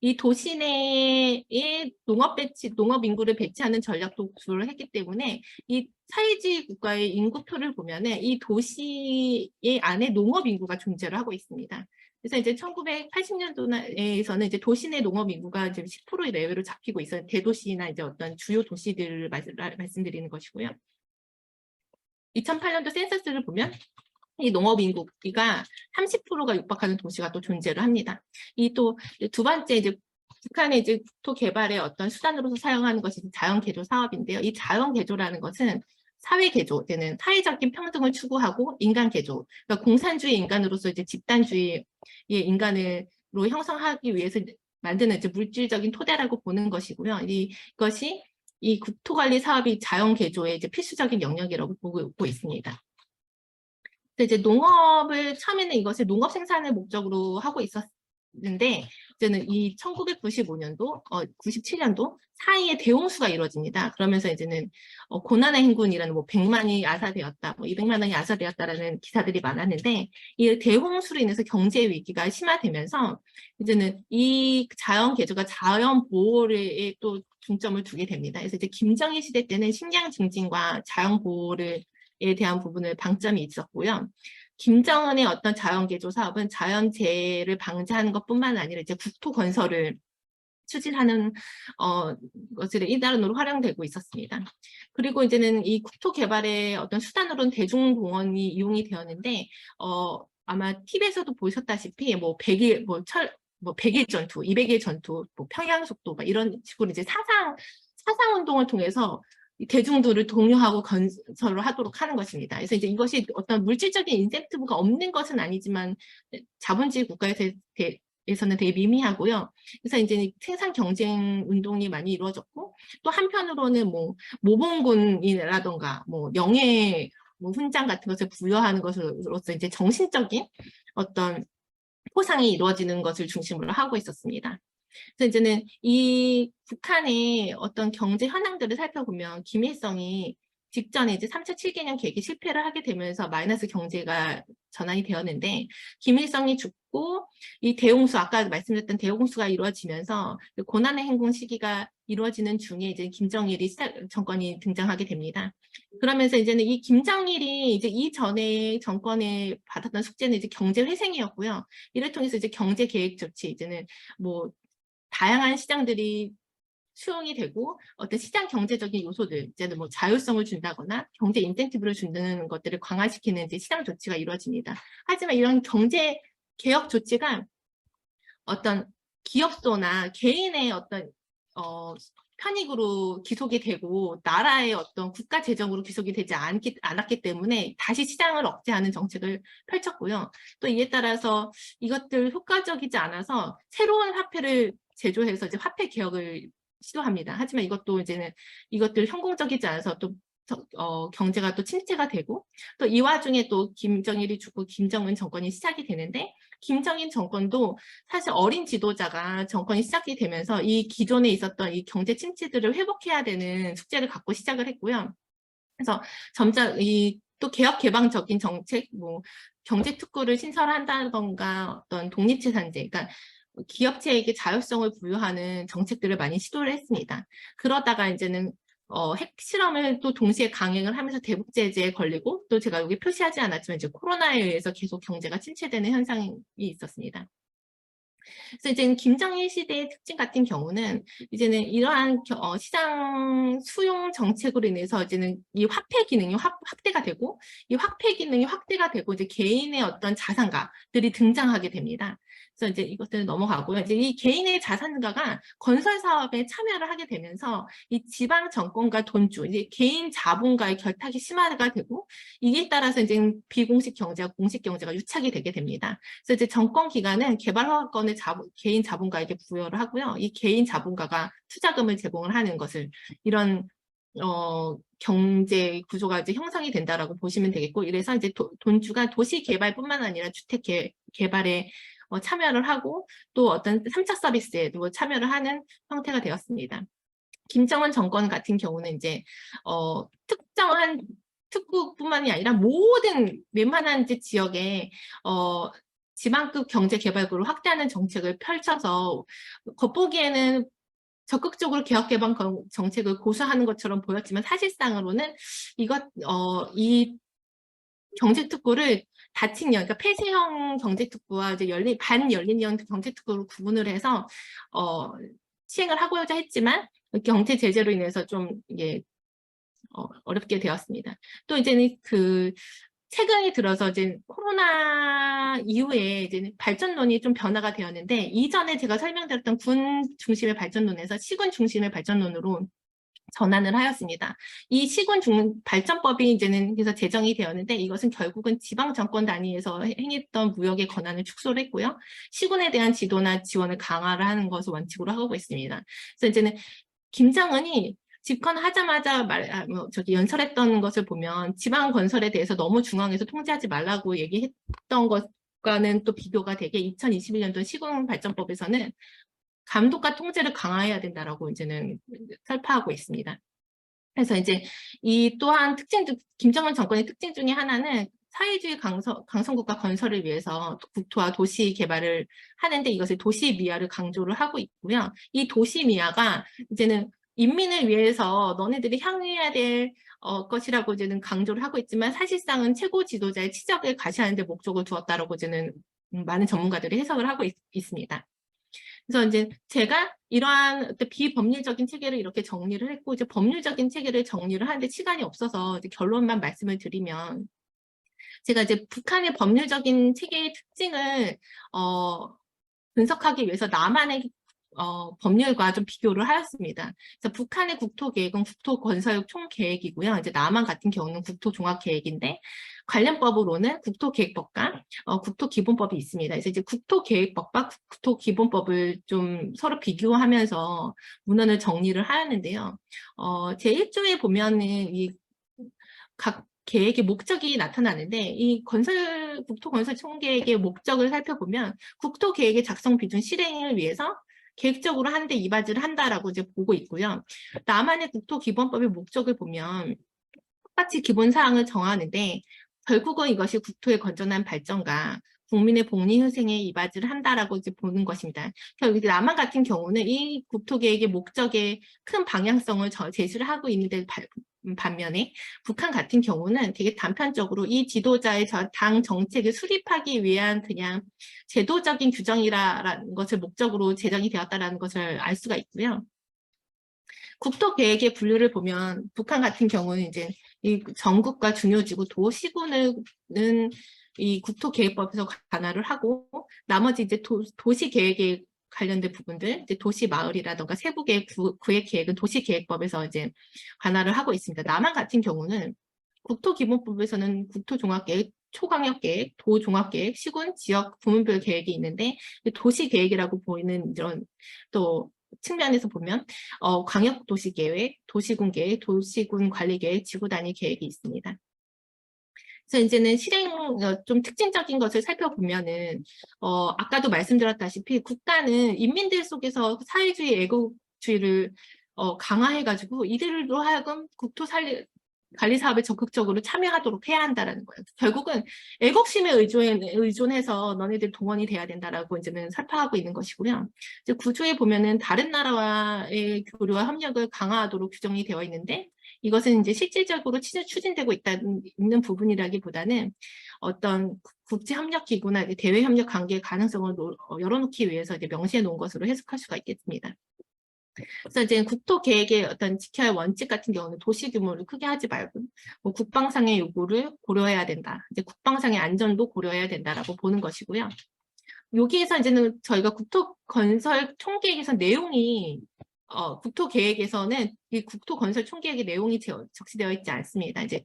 이 도시 내에 농업 인구를 배치하는 전략도 구조를 했기 때문에 이 사회주의 국가의 인구표를 보면은 이 도시의 안에 농업 인구가 존재를 하고 있습니다. 그래서 이제 1980년도에서는 이제 도시 내 농업 인구가 이제 10% 내외로 잡히고 있어요. 대도시나 이제 어떤 주요 도시들을 말씀드리는 것이고요. 2008년도 센서스를 보면 이 농업 인구가 30%가 육박하는 도시가 또 존재를 합니다. 이 또 두 번째 이제 북한의 이제 국토 개발의 어떤 수단으로서 사용하는 것이 자연 개조 사업인데요. 이 자연 개조라는 것은 사회 개조되는 사회적인 평등을 추구하고 인간 개조, 그러니까 공산주의 인간으로서 이제 집단주의의 인간으로 형성하기 위해서 만드는 이제 물질적인 토대라고 보는 것이고요. 이것이 이 국토관리 사업이 자연 개조의 이제 필수적인 영역이라고 보고 있습니다. 이제 농업을 처음에는 이것을 농업 생산을 목적으로 하고 있었는데, 이제는 이 1995년도, 97년도 사이에 대홍수가 이루어집니다. 그러면서 이제는 고난의 행군이라는 100만이 야사되었다, 200만 원이 야사되었다라는 기사들이 많았는데, 이 대홍수로 인해서 경제 위기가 심화되면서 이제는 이 자연 개조가 자연 보호에 또 중점을 두게 됩니다. 그래서 이제 김정일 시대 때는 식량 증진과 자연 보호에 대한 부분을 방점이 있었고요. 김정은의 어떤 자연개조 사업은 자연재해를 방지하는 것뿐만 아니라 이제 국토 건설을 추진하는 것들의 일단으로 활용되고 있었습니다. 그리고 이제는 이 국토 개발의 어떤 수단으로는 대중공원이 이용이 되었는데, 아마 TV에서도 보셨다시피 100일 전투, 200일 전투, 평양속도 이런 식으로 이제 사상 운동을 통해서 대중들을 독려하고 건설을 하도록 하는 것입니다. 그래서 이제 이것이 어떤 물질적인 인센티브가 없는 것은 아니지만 자본주의 국가에서는 되게 미미하고요. 그래서 이제 생산 경쟁 운동이 많이 이루어졌고, 또 한편으로는 모범군이라던가 영예 훈장 같은 것을 부여하는 것으로서 이제 정신적인 어떤 포상이 이루어지는 것을 중심으로 하고 있었습니다. 그래서 이제는 이 북한의 어떤 경제 현황들을 살펴보면 김일성이 직전에 이제 3차 7개년 계획이 실패를 하게 되면서 마이너스 경제가 전환이 되었는데, 김일성이 죽고 이 대홍수, 아까 말씀드렸던 대홍수가 이루어지면서 고난의 행군 시기가 이루어지는 중에 이제 김정일이 정권이 등장하게 됩니다. 그러면서 이제는 이 김정일이 이제 이전에 정권에 받았던 숙제는 이제 경제 회생이었고요. 이를 통해서 이제 경제 계획 조치, 이제는 다양한 시장들이 수용이 되고 어떤 시장 경제적인 요소들, 이제는 자율성을 준다거나 경제 인센티브를 주는 것들을 강화시키는 이제 시장 조치가 이루어집니다. 하지만 이런 경제 개혁 조치가 어떤 기업소나 개인의 어떤 편익으로 기속이 되고 나라의 어떤 국가 재정으로 기속이 되지 않았기 때문에 다시 시장을 억제하는 정책을 펼쳤고요. 또 이에 따라서 이것들 효과적이지 않아서 새로운 화폐를 제조해서 이제 화폐 개혁을 시도합니다. 하지만 이것도 이제는 이것들 성공적이지 않아서 또 경제가 또 침체가 되고, 또 이 와중에 또 김정일이 죽고 김정은 정권이 시작이 되는데, 김정인 정권도 사실 어린 지도자가 정권이 시작이 되면서 이 기존에 있었던 이 경제 침체들을 회복해야 되는 숙제를 갖고 시작을 했고요. 그래서 점차 또 개혁 개방적인 정책, 뭐 경제 특구를 신설한다던가 어떤 독립체 산재, 그러니까 기업체에게 자율성을 부여하는 정책들을 많이 시도를 했습니다. 그러다가 이제는 핵실험을 또 동시에 강행을 하면서 대북 제재에 걸리고, 또 제가 여기 표시하지 않았지만 이제 코로나에 의해서 계속 경제가 침체되는 현상이 있었습니다. 그래서 이제 김정일 시대의 특징 같은 경우는 이제는 이러한 시장 수용 정책으로 인해서 이제는 이 화폐 기능이 확대가 되고, 이 화폐 기능이 확대가 되고 이제 개인의 어떤 자산가들이 등장하게 됩니다. 그래서 이제 이것들은 넘어가고요. 이제 이 개인의 자산가가 건설 사업에 참여를 하게 되면서 이 지방 정권과 돈주, 이제 개인 자본가의 결탁이 심화가 되고, 이에 따라서 이제 비공식 경제와 공식 경제가 유착이 되게 됩니다. 그래서 이제 정권 기관은 개발 허가권을 개인 자본가에게 부여를 하고요. 이 개인 자본가가 투자금을 제공을 하는 것을, 이런 경제 구조가 이제 형성이 된다라고 보시면 되겠고, 이래서 이제 돈주가 도시 개발뿐만 아니라 주택 개발에 참여를 하고, 또 어떤 3차 서비스에도 참여를 하는 형태가 되었습니다. 김정은 정권 같은 경우는 이제 특정한 특구뿐만이 아니라 모든 웬만한 지역에 지방급 경제개발구를 확대하는 정책을 펼쳐서 겉보기에는 적극적으로 개혁개방 정책을 고수하는 것처럼 보였지만, 사실상으로는 이 경제특구를 다층형, 그러니까 폐쇄형 경제특구와 이제 반열린형 경제특구로 구분을 해서 시행을 하고자 했지만, 경제 제재로 인해서 좀 이게 어렵게 되었습니다. 또 이제는 최근에 들어서 이제 코로나 이후에 이제 발전론이 좀 변화가 되었는데, 이전에 제가 설명드렸던 군 중심의 발전론에서 시군 중심의 발전론으로 전환을 하였습니다. 이 시군 발전법이 이제는 그래서 제정이 되었는데, 이것은 결국은 지방 정권 단위에서 행했던 무역의 권한을 축소를 했고요. 시군에 대한 지도나 지원을 강화를 하는 것을 원칙으로 하고 있습니다. 그래서 이제는 김정은이 집권하자마자 연설했던 것을 보면, 지방 건설에 대해서 너무 중앙에서 통제하지 말라고 얘기했던 것과는 또 비교가 되게 2021년도 시군 발전법에서는 감독과 통제를 강화해야 된다라고 이제는 설파하고 있습니다. 그래서 이제 이 또한 김정은 정권의 특징 중에 하나는 사회주의 강성국가 건설을 위해서 국토와 도시 개발을 하는데, 이것을 도시 미화를 강조를 하고 있고요. 이 도시 미화가 이제는 인민을 위해서 너네들이 향유해야 될 것이라고 이제는 강조를 하고 있지만, 사실상은 최고 지도자의 치적을 가시하는 데 목적을 두었다라고 이제는 많은 전문가들이 해석을 하고 있습니다. 그래서 이제 제가 이러한 비법률적인 체계를 이렇게 정리를 했고, 이제 법률적인 체계를 정리를 하는데 시간이 없어서 이제 결론만 말씀을 드리면, 제가 이제 북한의 법률적인 체계의 특징을 분석하기 위해서 남한의 법률과 좀 비교를 하였습니다. 그래서 북한의 국토계획은 국토건설 총계획이고요. 이제 남한 같은 경우는 국토종합계획인데, 관련법으로는 국토계획법과 국토기본법이 있습니다. 그래서 이제 국토계획법과 국토기본법을 좀 서로 비교하면서 문헌을 정리를 하였는데요. 제1조에 보면은 이 각 계획의 목적이 나타나는데, 이 국토건설 총계획의 목적을 살펴보면, 국토계획의 작성 비준 실행을 위해서 계획적으로 하는데 이바지를 한다라고 이제 보고 있고요. 남한의 국토기본법의 목적을 보면 똑같이 기본사항을 정하는데, 결국은 이것이 국토의 건전한 발전과 국민의 복리 후생에 이바지를 한다라고 이제 보는 것입니다. 결국 남한 같은 경우는 이 국토계획의 목적의 큰 방향성을 제시를 하고 있는데, 반면에 북한 같은 경우는 되게 단편적으로 이 지도자의 당 정책을 수립하기 위한 그냥 제도적인 규정이라는 것을 목적으로 제정이 되었다는 것을 알 수가 있고요. 국토계획의 분류를 보면 북한 같은 경우는 이제 이 전국과 중요지구 도시군은 이 국토계획법에서 관할을 하고, 나머지 이제 도시계획에 관련된 부분들, 이제 도시 마을이라던가 세부계획, 구획계획은 도시계획법에서 이제 관할을 하고 있습니다. 남한 같은 경우는 국토기본법에서는 국토종합계획, 초광역계획, 도종합계획, 시군, 지역, 부문별 계획이 있는데, 도시계획이라고 보이는 이런 또 측면에서 보면 광역도시계획, 도시군계획, 도시군관리계획, 지구단위 계획이 있습니다. 그래서 이제는 실행 좀 특징적인 것을 살펴보면은 아까도 말씀드렸다시피 국가는 인민들 속에서 사회주의, 애국주의를 강화해가지고 이들로 하여금 관리 사업에 적극적으로 참여하도록 해야 한다라는 거예요. 결국은 애국심에 의존해서 너네들 동원이 돼야 된다라고 이제는 설파하고 있는 것이고요. 이제 구조에 보면은 다른 나라와의 교류와 협력을 강화하도록 규정이 되어 있는데 이것은 이제 실질적으로 추진되고 있는 부분이라기보다는 어떤 국제협력기구나 대외협력 관계의 가능성을 열어놓기 위해서 이제 명시해 놓은 것으로 해석할 수가 있겠습니다. 그래서 이제 국토 계획의 어떤 지켜야 할 원칙 같은 경우는 도시 규모를 크게 하지 말고 뭐 국방상의 요구를 고려해야 된다. 이제 국방상의 안전도 고려해야 된다라고 보는 것이고요. 여기에서 이제는 저희가 국토 건설 총계획에서 내용이 국토 계획에서는 이 국토 건설 총계획의 내용이 적시되어 있지 않습니다. 이제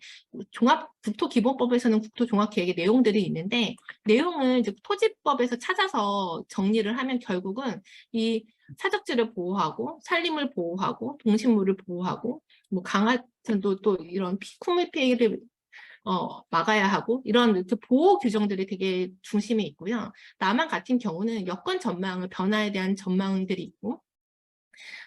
종합 국토 기본법에서는 국토 종합 계획의 내용들이 있는데 내용을 이제 토지법에서 찾아서 정리를 하면 결국은 이 사적지를 보호하고 산림을 보호하고 동식물을 보호하고 뭐 강화천도 또 이런 피쿠미 피해를 막아야 하고 이런 보호 규정들이 되게 중심에 있고요. 남한 같은 경우는 여건 전망을 변화에 대한 전망들이 있고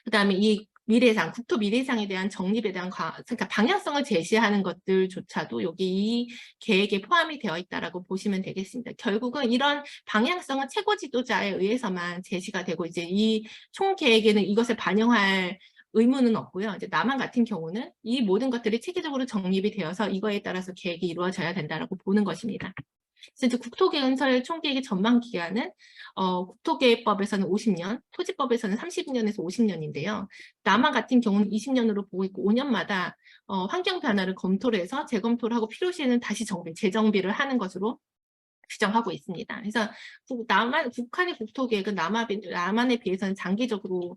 그다음에 이 미래상, 국토 미래상에 대한 정립에 대한 그러니까 방향성을 제시하는 것들조차도 여기 이 계획에 포함이 되어 있다라고 보시면 되겠습니다. 결국은 이런 방향성은 최고 지도자에 의해서만 제시가 되고 이제 이 총 계획에는 이것을 반영할 의무는 없고요. 이제 남한 같은 경우는 이 모든 것들이 체계적으로 정립이 되어서 이거에 따라서 계획이 이루어져야 된다라고 보는 것입니다. 그래서 이제 국토건설 총계획의 전망 기간은 국토계획법에서는 50년, 토지법에서는 30년에서 50년인데요. 남한 같은 경우는 20년으로 보고 있고 5년마다 환경 변화를 검토를 해서 재검토를 하고 필요시에는 다시 재정비를 하는 것으로 규정하고 있습니다. 그래서 북한의 국토계획은 남한에 비해서는 장기적으로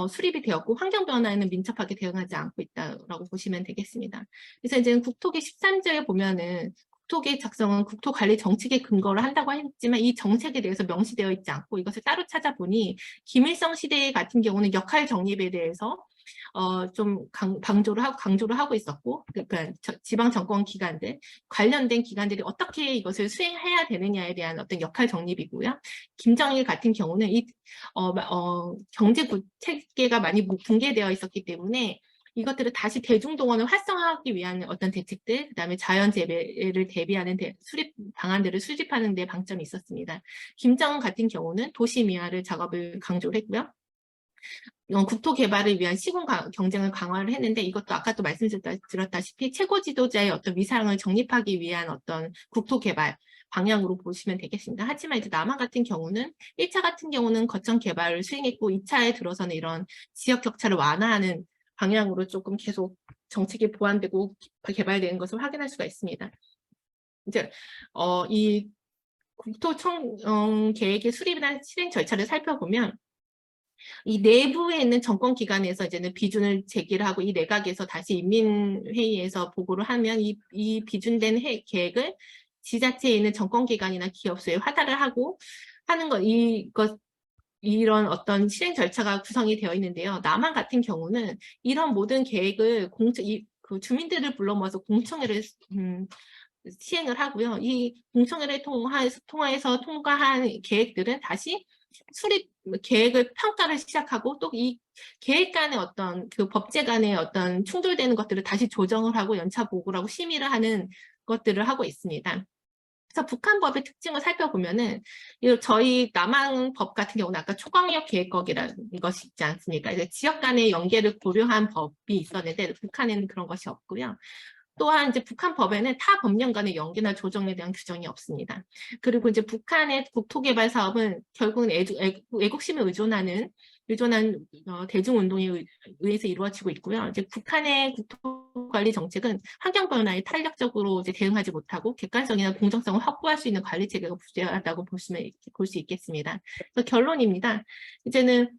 수립이 되었고 환경 변화에는 민첩하게 대응하지 않고 있다고 보시면 되겠습니다. 그래서 이제 국토계 13조에 보면은 국토계획 작성은 국토관리 정책에 근거를 한다고 했지만 이 정책에 대해서 명시되어 있지 않고 이것을 따로 찾아보니 김일성 시대 같은 경우는 역할 정립에 대해서 좀 강조를 하고 있었고 그러니까 지방 정권 기관들 관련된 기관들이 어떻게 이것을 수행해야 되느냐에 대한 어떤 역할 정립이고요. 김정일 같은 경우는 이 경제 체계가 많이 붕괴되어 있었기 때문에 이것들을 다시 대중동원을 활성화하기 위한 어떤 대책들, 그다음에 자연 재배를 대비하는 수립 방안들을 수립하는 데 방점이 있었습니다. 김정은 같은 경우는 도시 미화를 작업을 강조를 했고요. 국토 개발을 위한 시군 경쟁을 강화를 했는데 이것도 아까 또 말씀드렸다시피 최고 지도자의 어떤 위상을 정립하기 위한 어떤 국토 개발 방향으로 보시면 되겠습니다. 하지만 이제 남한 같은 경우는 1차 같은 경우는 거점 개발을 수행했고 2차에 들어서는 이런 지역 격차를 완화하는 방향으로 조금 계속 정책이 보완되고 개발되는 것을 확인할 수가 있습니다. 이제 이 국토 계획의 수립이나 실행 절차를 살펴보면 이 내부에 있는 정권기관에서 이제는 비준을 제기를 하고 이 내각에서 다시 인민회의에서 보고를 하면 이 비준된 계획을 지자체에 있는 정권기관이나 기업소에 화달을 하고 하는 이런 어떤 실행 절차가 구성이 되어 있는데요. 남한 같은 경우는 이런 모든 계획을 주민들을 불러 모아서 공청회를 시행을 하고요. 이 공청회를 통해서 통과한 계획들은 다시 수립 계획을 평가를 시작하고 또 이 계획 간의 어떤 법제 간의 어떤 충돌되는 것들을 다시 조정을 하고 연차 보고를 하고 심의를 하는 것들을 하고 있습니다. 그래서 북한법의 특징을 살펴보면은 저희 남한 법 같은 경우는 아까 초광역 계획법이라는 것이 있지 않습니까? 이제 지역 간의 연계를 고려한 법이 있었는데 북한에는 그런 것이 없고요. 또한 이제 북한 법에는 타 법령 간의 연계나 조정에 대한 규정이 없습니다. 그리고 이제 북한의 국토개발 사업은 결국은 애국심에 의존한 대중운동에 의해서 이루어지고 있고요. 이제 북한의 국토관리 정책은 환경 변화에 탄력적으로 이제 대응하지 못하고 객관성이나 공정성을 확보할 수 있는 관리 체계가 부재하다고 볼 수 있겠습니다. 그래서 결론입니다. 이제는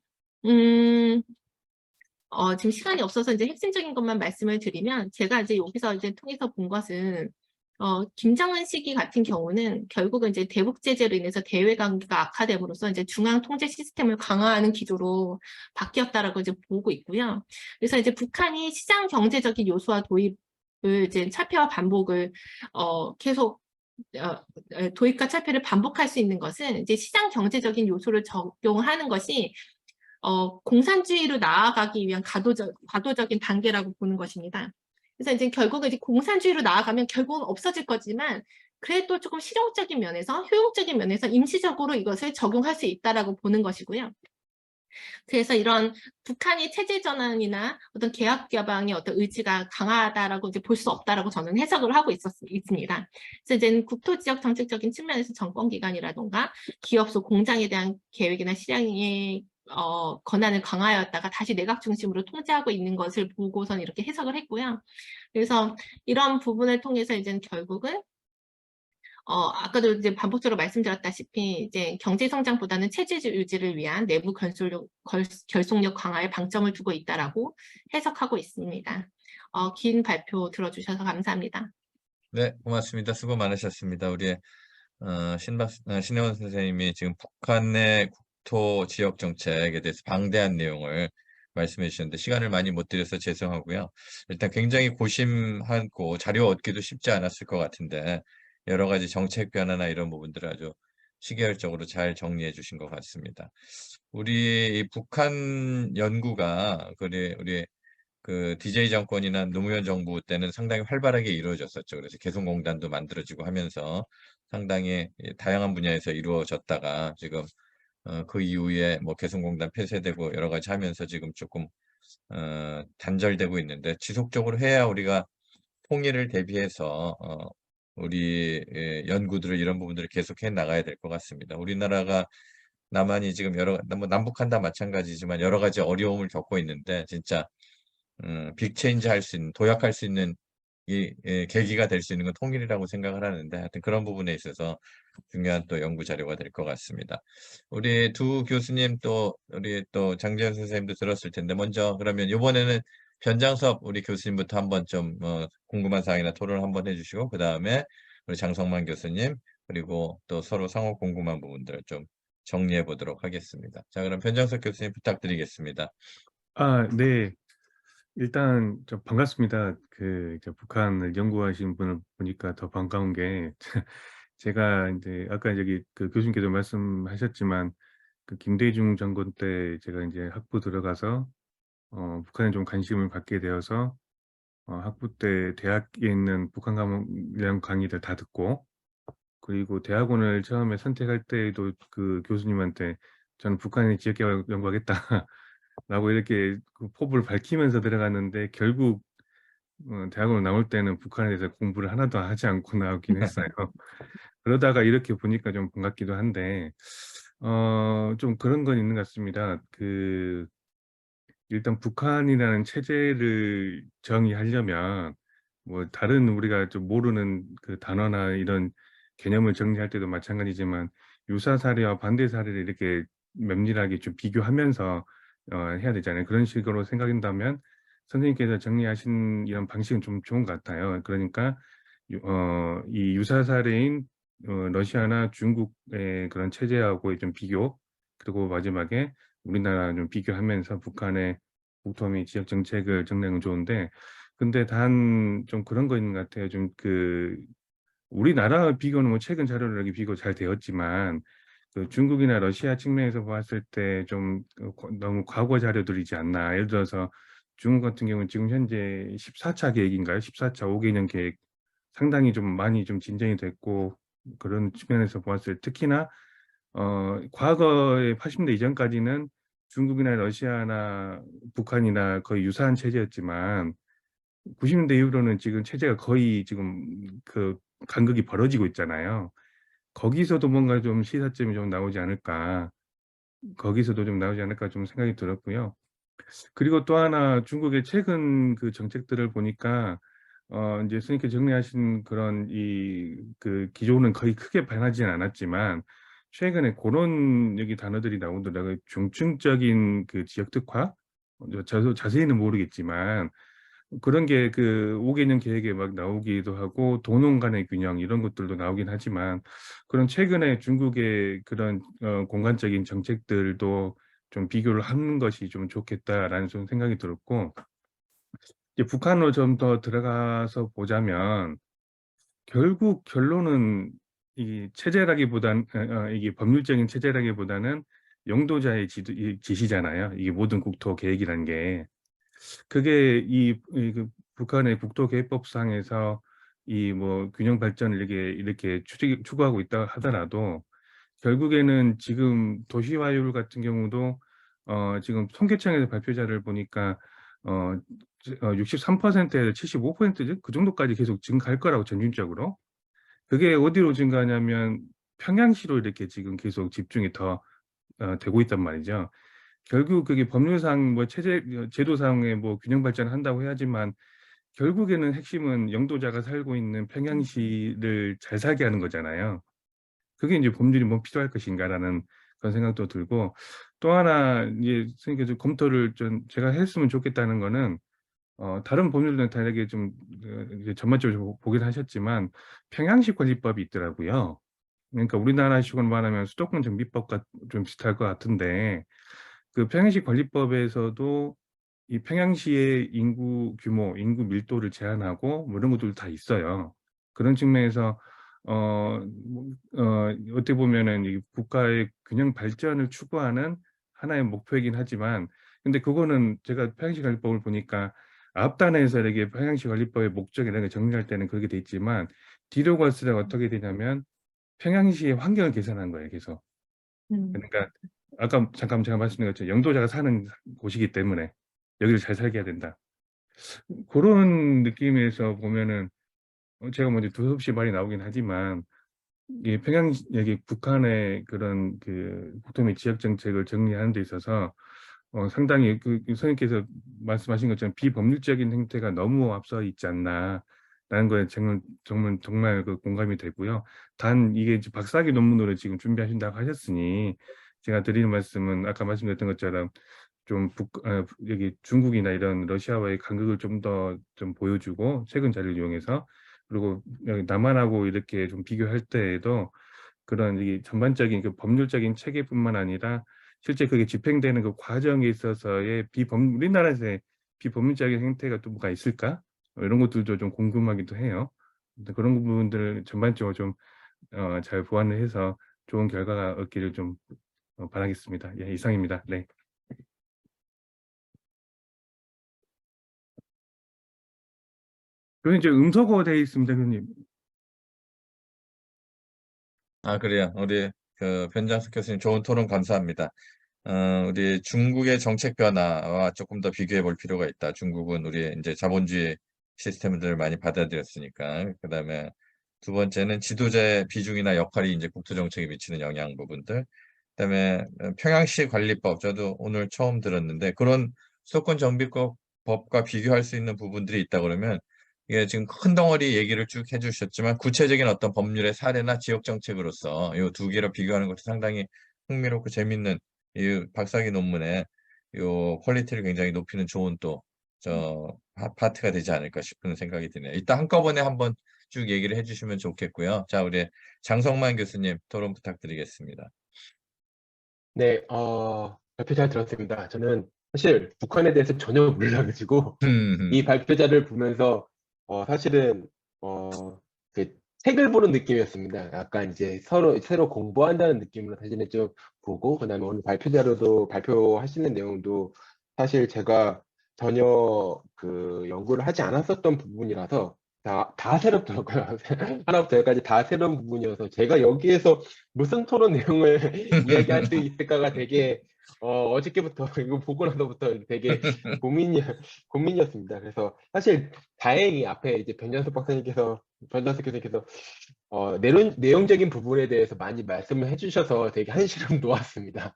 지금 시간이 없어서 이제 핵심적인 것만 말씀을 드리면 제가 이제 여기서 이제 통해서 본 것은 김정은 시기 같은 경우는 결국은 이제 대북 제재로 인해서 대외 관계가 악화됨으로써 이제 중앙 통제 시스템을 강화하는 기조로 바뀌었다라고 이제 보고 있고요. 그래서 이제 북한이 시장 경제적인 요소와 도입을 이제 철폐와 반복을 계속 도입과 철폐를 반복할 수 있는 것은 이제 시장 경제적인 요소를 적용하는 것이 공산주의로 나아가기 위한 과도적인 단계라고 보는 것입니다. 그래서 이제 결국은 이제 공산주의로 나아가면 결국은 없어질 거지만 그래도 조금 실용적인 면에서 효용적인 면에서 임시적으로 이것을 적용할 수 있다라고 보는 것이고요. 그래서 이런 북한이 체제 전환이나 어떤 개혁 개방의 어떤 의지가 강하다라고 이제 볼 수 없다라고 저는 해석을 하고 있습니다. 그래서 이제 국토 지역 정책적인 측면에서 정권 기관이라던가 기업소 공장에 대한 계획이나 실행의 권한을 강화하였다가 다시 내각 중심으로 통제하고 있는 것을 보고선 이렇게 해석을 했고요. 그래서 이런 부분을 통해서 이제 결국은 아까도 이제 반복적으로 말씀드렸다시피 이제 경제 성장보다는 체제 유지를 위한 내부 결속력 강화에 방점을 두고 있다라고 해석하고 있습니다. 긴 발표 들어주셔서 감사합니다. 네, 고맙습니다. 수고 많으셨습니다. 우리 신혜원 선생님이 지금 북한의 국토 지역 정책에 대해서 방대한 내용을 말씀해 주셨는데 시간을 많이 못 드려서 죄송하고요. 일단 굉장히 고심하고 자료 얻기도 쉽지 않았을 것 같은데 여러 가지 정책 변화나 이런 부분들을 아주 시계열적으로 잘 정리해 주신 것 같습니다. 우리 이 북한 연구가 우리 그 DJ 정권이나 노무현 정부 때는 상당히 활발하게 이루어졌었죠. 그래서 개성공단도 만들어지고 하면서 상당히 다양한 분야에서 이루어졌다가 지금 그 이후에 뭐 개성공단 폐쇄되고 여러 가지 하면서 지금 조금 단절되고 있는데 지속적으로 해야 우리가 통일을 대비해서 우리 연구들을 이런 부분들을 계속해 나가야 될 것 같습니다. 우리나라가 남한이 지금 뭐 남북한 다 마찬가지지만 여러 가지 어려움을 겪고 있는데 진짜 빅체인지 할 수 있는 도약할 수 있는 이 계기가 될 수 있는 건 통일이라고 생각을 하는데 하여튼 그런 부분에 있어서 중요한 또 연구 자료가 될 것 같습니다. 우리 두 교수님 또 우리 또 장재현 선생님도 들었을 텐데 먼저 그러면 이번에는 변장섭 우리 교수님부터 한번 좀 궁금한 사항이나 토론을 한번 해주시고 그 다음에 우리 장성만 교수님 그리고 또 서로 상호 궁금한 부분들을 좀 정리해 보도록 하겠습니다. 자, 그럼 변장섭 교수님 부탁드리겠습니다. 네. 일단 반갑습니다. 이제 북한을 연구하신 분을 보니까 더 반가운 게 제가 이제 아까 여기 그 교수님께서 말씀하셨지만 그 김대중 정권 때 제가 이제 학부 들어가서 북한에 좀 관심을 갖게 되어서 학부 때 대학에 있는 북한 관련 강의들 다 듣고 그리고 대학원을 처음에 선택할 때에도 그 교수님한테 저는 북한에 지역개발 연구하겠다라고 이렇게 그 포부를 밝히면서 들어갔는데 결국 대학원 나올 때는 북한에 대해서 공부를 하나도 하지 않고 나오긴 했어요. 그러다가 이렇게 보니까 좀 반갑기도 한데 좀 그런 건 있는 것 같습니다. 일단 북한이라는 체제를 정의하려면 뭐 다른 우리가 좀 모르는 그 단어나 이런 개념을 정리할 때도 마찬가지지만 유사 사례와 반대 사례를 이렇게 면밀하게 좀 비교하면서 해야 되잖아요. 그런 식으로 생각한다면 선생님께서 정리하신 이런 방식은 좀 좋은 것 같아요. 그러니까 이 유사 사례인 러시아나 중국의 그런 체제하고의 좀 비교 그리고 마지막에 우리나라 좀 비교하면서 북한의 국토 및 지역 정책을 정리하는 건 좋은데 근데 단 좀 그런 거 있는 것 같아요. 좀 우리나라 비교는 뭐 최근 자료로 이렇게 비교 잘 되었지만 그 중국이나 러시아 측면에서 봤을 때 좀 너무 과거 자료들이지 않나. 예를 들어서 중국 같은 경우는 지금 현재 14차 계획인가요? 14차 5개년 계획 상당히 좀 많이 좀 진전이 됐고 그런 측면에서 보았을 때 특히나 과거에 80년대 이전까지는 중국이나 러시아나 북한이나 거의 유사한 체제였지만 90년대 이후로는 지금 체제가 거의 지금 그 간극이 벌어지고 있잖아요. 거기서도 뭔가 좀 시사점이 좀 나오지 않을까. 거기서도 좀 나오지 않을까 좀 생각이 들었고요. 그리고 또 하나 중국의 최근 그 정책들을 보니까 이제 선생님께서 정리하신 그런 그 기조는 거의 크게 변하지는 않았지만 최근에 그런 여기 단어들이 나오더라고요. 중층적인 그 지역 특화? 저도 자세히는 모르겠지만 그런 게 그 5개년 계획에 막 나오기도 하고 도농 간의 균형 이런 것들도 나오긴 하지만 그런 최근에 중국의 그런 공간적인 정책들도 좀 비교를 하는 것이 좀 좋겠다라는 좀 생각이 들었고 이제 북한으로 좀 더 들어가서 보자면 결국 결론은 이 체제라기보단 이게 법률적인 체제라기보다는 영도자의 지시잖아요. 이게 모든 국토 계획이라는 게. 그게 그 북한의 국토계획법상에서 이 뭐 균형 발전을 이렇게 추구하고 있다 하더라도 결국에는 지금 도시화율 같은 경우도 지금 통계청에서 발표자를 보니까 63%에서 75% 그 정도까지 계속 증가할 거라고 점진적으로. 그게 어디로 증가하냐면 평양시로 이렇게 지금 계속 집중이 더 되고 있단 말이죠. 결국 그게 법률상 뭐 제도상의 뭐 균형 발전을 한다고 해야지만 결국에는 핵심은 영도자가 살고 있는 평양시를 잘 살게 하는 거잖아요. 그게 이제 법률이 뭐 필요할 것인가라는 그런 생각도 들고, 또 하나 이제 선생님께서 검토를 좀 제가 했으면 좋겠다는 거는 다른 법률들은 다르게 좀 이제 전반적으로 보긴 하셨지만 평양시 관리법이 있더라고요. 그러니까 우리나라식으로 말하면 수도권 정비법과 좀 비슷할 것 같은데, 그 평양시 관리법에서도 이 평양시의 인구 규모, 인구 밀도를 제한하고 뭐 이런 것들도 다 있어요. 그런 측면에서 어떻게 보면은 이 국가의 균형 발전을 추구하는 하나의 목표이긴 하지만, 근데 그거는 제가 평양시 관리법을 보니까 앞단에서 이렇게 평양시 관리법의 목적이라는 게 정리할 때는 그렇게 돼 있지만 뒤로 갈수록 어떻게 되냐면 평양시의 환경을 개선한 거예요, 계속. 그러니까 아까 잠깐 제가 말씀드린 것처럼 영도자가 사는 곳이기 때문에 여기를 잘 살게 해야 된다. 그런 느낌에서 보면은 제가 먼저 두서없이 말이 나오긴 하지만 이 여기 북한의 그런 그 국토 및 지역 정책을 정리하는 데 있어서 상당히 그 선생님께서 말씀하신 것처럼 비법률적인 행태가 너무 앞서 있지 않나라는 거에 정말 그 공감이 되고요. 단 이게 이제 박사학위 논문으로 지금 준비하신다고 하셨으니 제가 드리는 말씀은 아까 말씀드렸던 것처럼 좀 여기 중국이나 이런 러시아와의 간극을 좀 더 좀 보여주고 최근 자료를 이용해서, 그리고 여기 남한하고 이렇게 좀 비교할 때에도 그런 이 전반적인 그 법률적인 체계뿐만 아니라 실제 그게 집행되는 그 과정에 있어서의 우리나라에서의 비법률적인 행태가 또 뭐가 있을까? 이런 것들도 좀 궁금하기도 해요. 근데 그런 부분들을 전반적으로 좀 잘 보완을 해서 좋은 결과가 얻기를 좀 바라겠습니다. 예, 이상입니다. 네. 그리고 이제 음소거 되어 있습니다, 교수님. 아, 그래요. 우리 그 변장석 교수님 좋은 토론 감사합니다. 우리 중국의 정책 변화와 조금 더 비교해 볼 필요가 있다. 중국은 우리 이제 자본주의 시스템들을 많이 받아들였으니까. 그다음에 두 번째는 지도자의 비중이나 역할이 이제 국토 정책에 미치는 영향 부분들. 그다음에 평양시 관리법 저도 오늘 처음 들었는데 그런 수도권 정비법과 비교할 수 있는 부분들이 있다 그러면 이게 지금 큰 덩어리 얘기를 쭉 해주셨지만 구체적인 어떤 법률의 사례나 지역 정책으로서 이 두 개를 비교하는 것도 상당히 흥미롭고 재밌는 이 박사학위 논문의 요 퀄리티를 굉장히 높이는 좋은 또 파트가 되지 않을까 싶은 생각이 드네요. 이따 한꺼번에 한번 쭉 얘기를 해주시면 좋겠고요. 자, 우리 장성만 교수님 토론 부탁드리겠습니다. 네, 발표 잘 들었습니다. 저는 사실 북한에 대해서 전혀 몰라가지고 이 발표자를 보면서 사실은 그 책을 보는 느낌이었습니다. 약간 이제 새로 공부한다는 느낌으로 사진을 좀 보고, 그다음에 오늘 발표자로도 발표하시는 내용도 사실 제가 전혀 그 연구를 하지 않았었던 부분이라서 다 새롭더라고요. 하나부터 열까지 다 새로운 부분이어서 제가 여기에서 무슨 토론 내용을 이야기할 수 있을까가 되게 어저께부터 이거 보고 나서부터 되게 고민이었습니다. 그래서 사실 다행히 앞에 이제 변jan석 교수님께서 내용적인 부분에 대해서 많이 말씀을 해주셔서 되게 한시름 놓았습니다.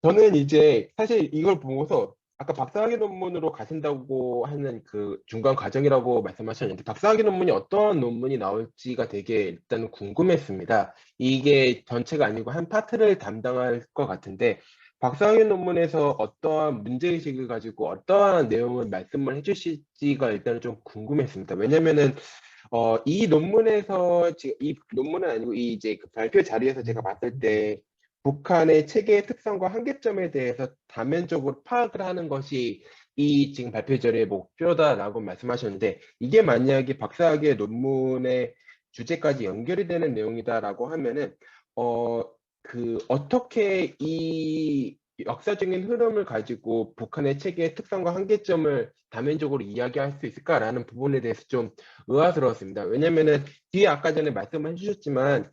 저는 이제 사실 이걸 보고서 아까 박사학위 논문으로 가신다고 하는 그 중간 과정이라고 말씀하셨는데, 박사학위 논문이 어떤 논문이 나올지가 되게 일단 궁금했습니다. 이게 전체가 아니고 한 파트를 담당할 것 같은데, 박사학위 논문에서 어떠한 문제의식을 가지고 어떠한 내용을 말씀을 해주실지가 일단은 좀 궁금했습니다. 왜냐면은 이 논문에서 지금 이 논문은 아니고 이 이제 그 발표 자리에서 제가 봤을 때 북한의 체계의 특성과 한계점에 대해서 다면적으로 파악을 하는 것이 이 지금 발표 자리의 목표다라고 말씀하셨는데, 이게 만약에 박사학위의 논문의 주제까지 연결이 되는 내용이다라고 하면은 어떻게 이 역사적인 흐름을 가지고 북한의 체계의 특성과 한계점을 다면적으로 이야기할 수 있을까라는 부분에 대해서 좀 의아스러웠습니다. 왜냐면은 뒤에 아까 전에 말씀을 해주셨지만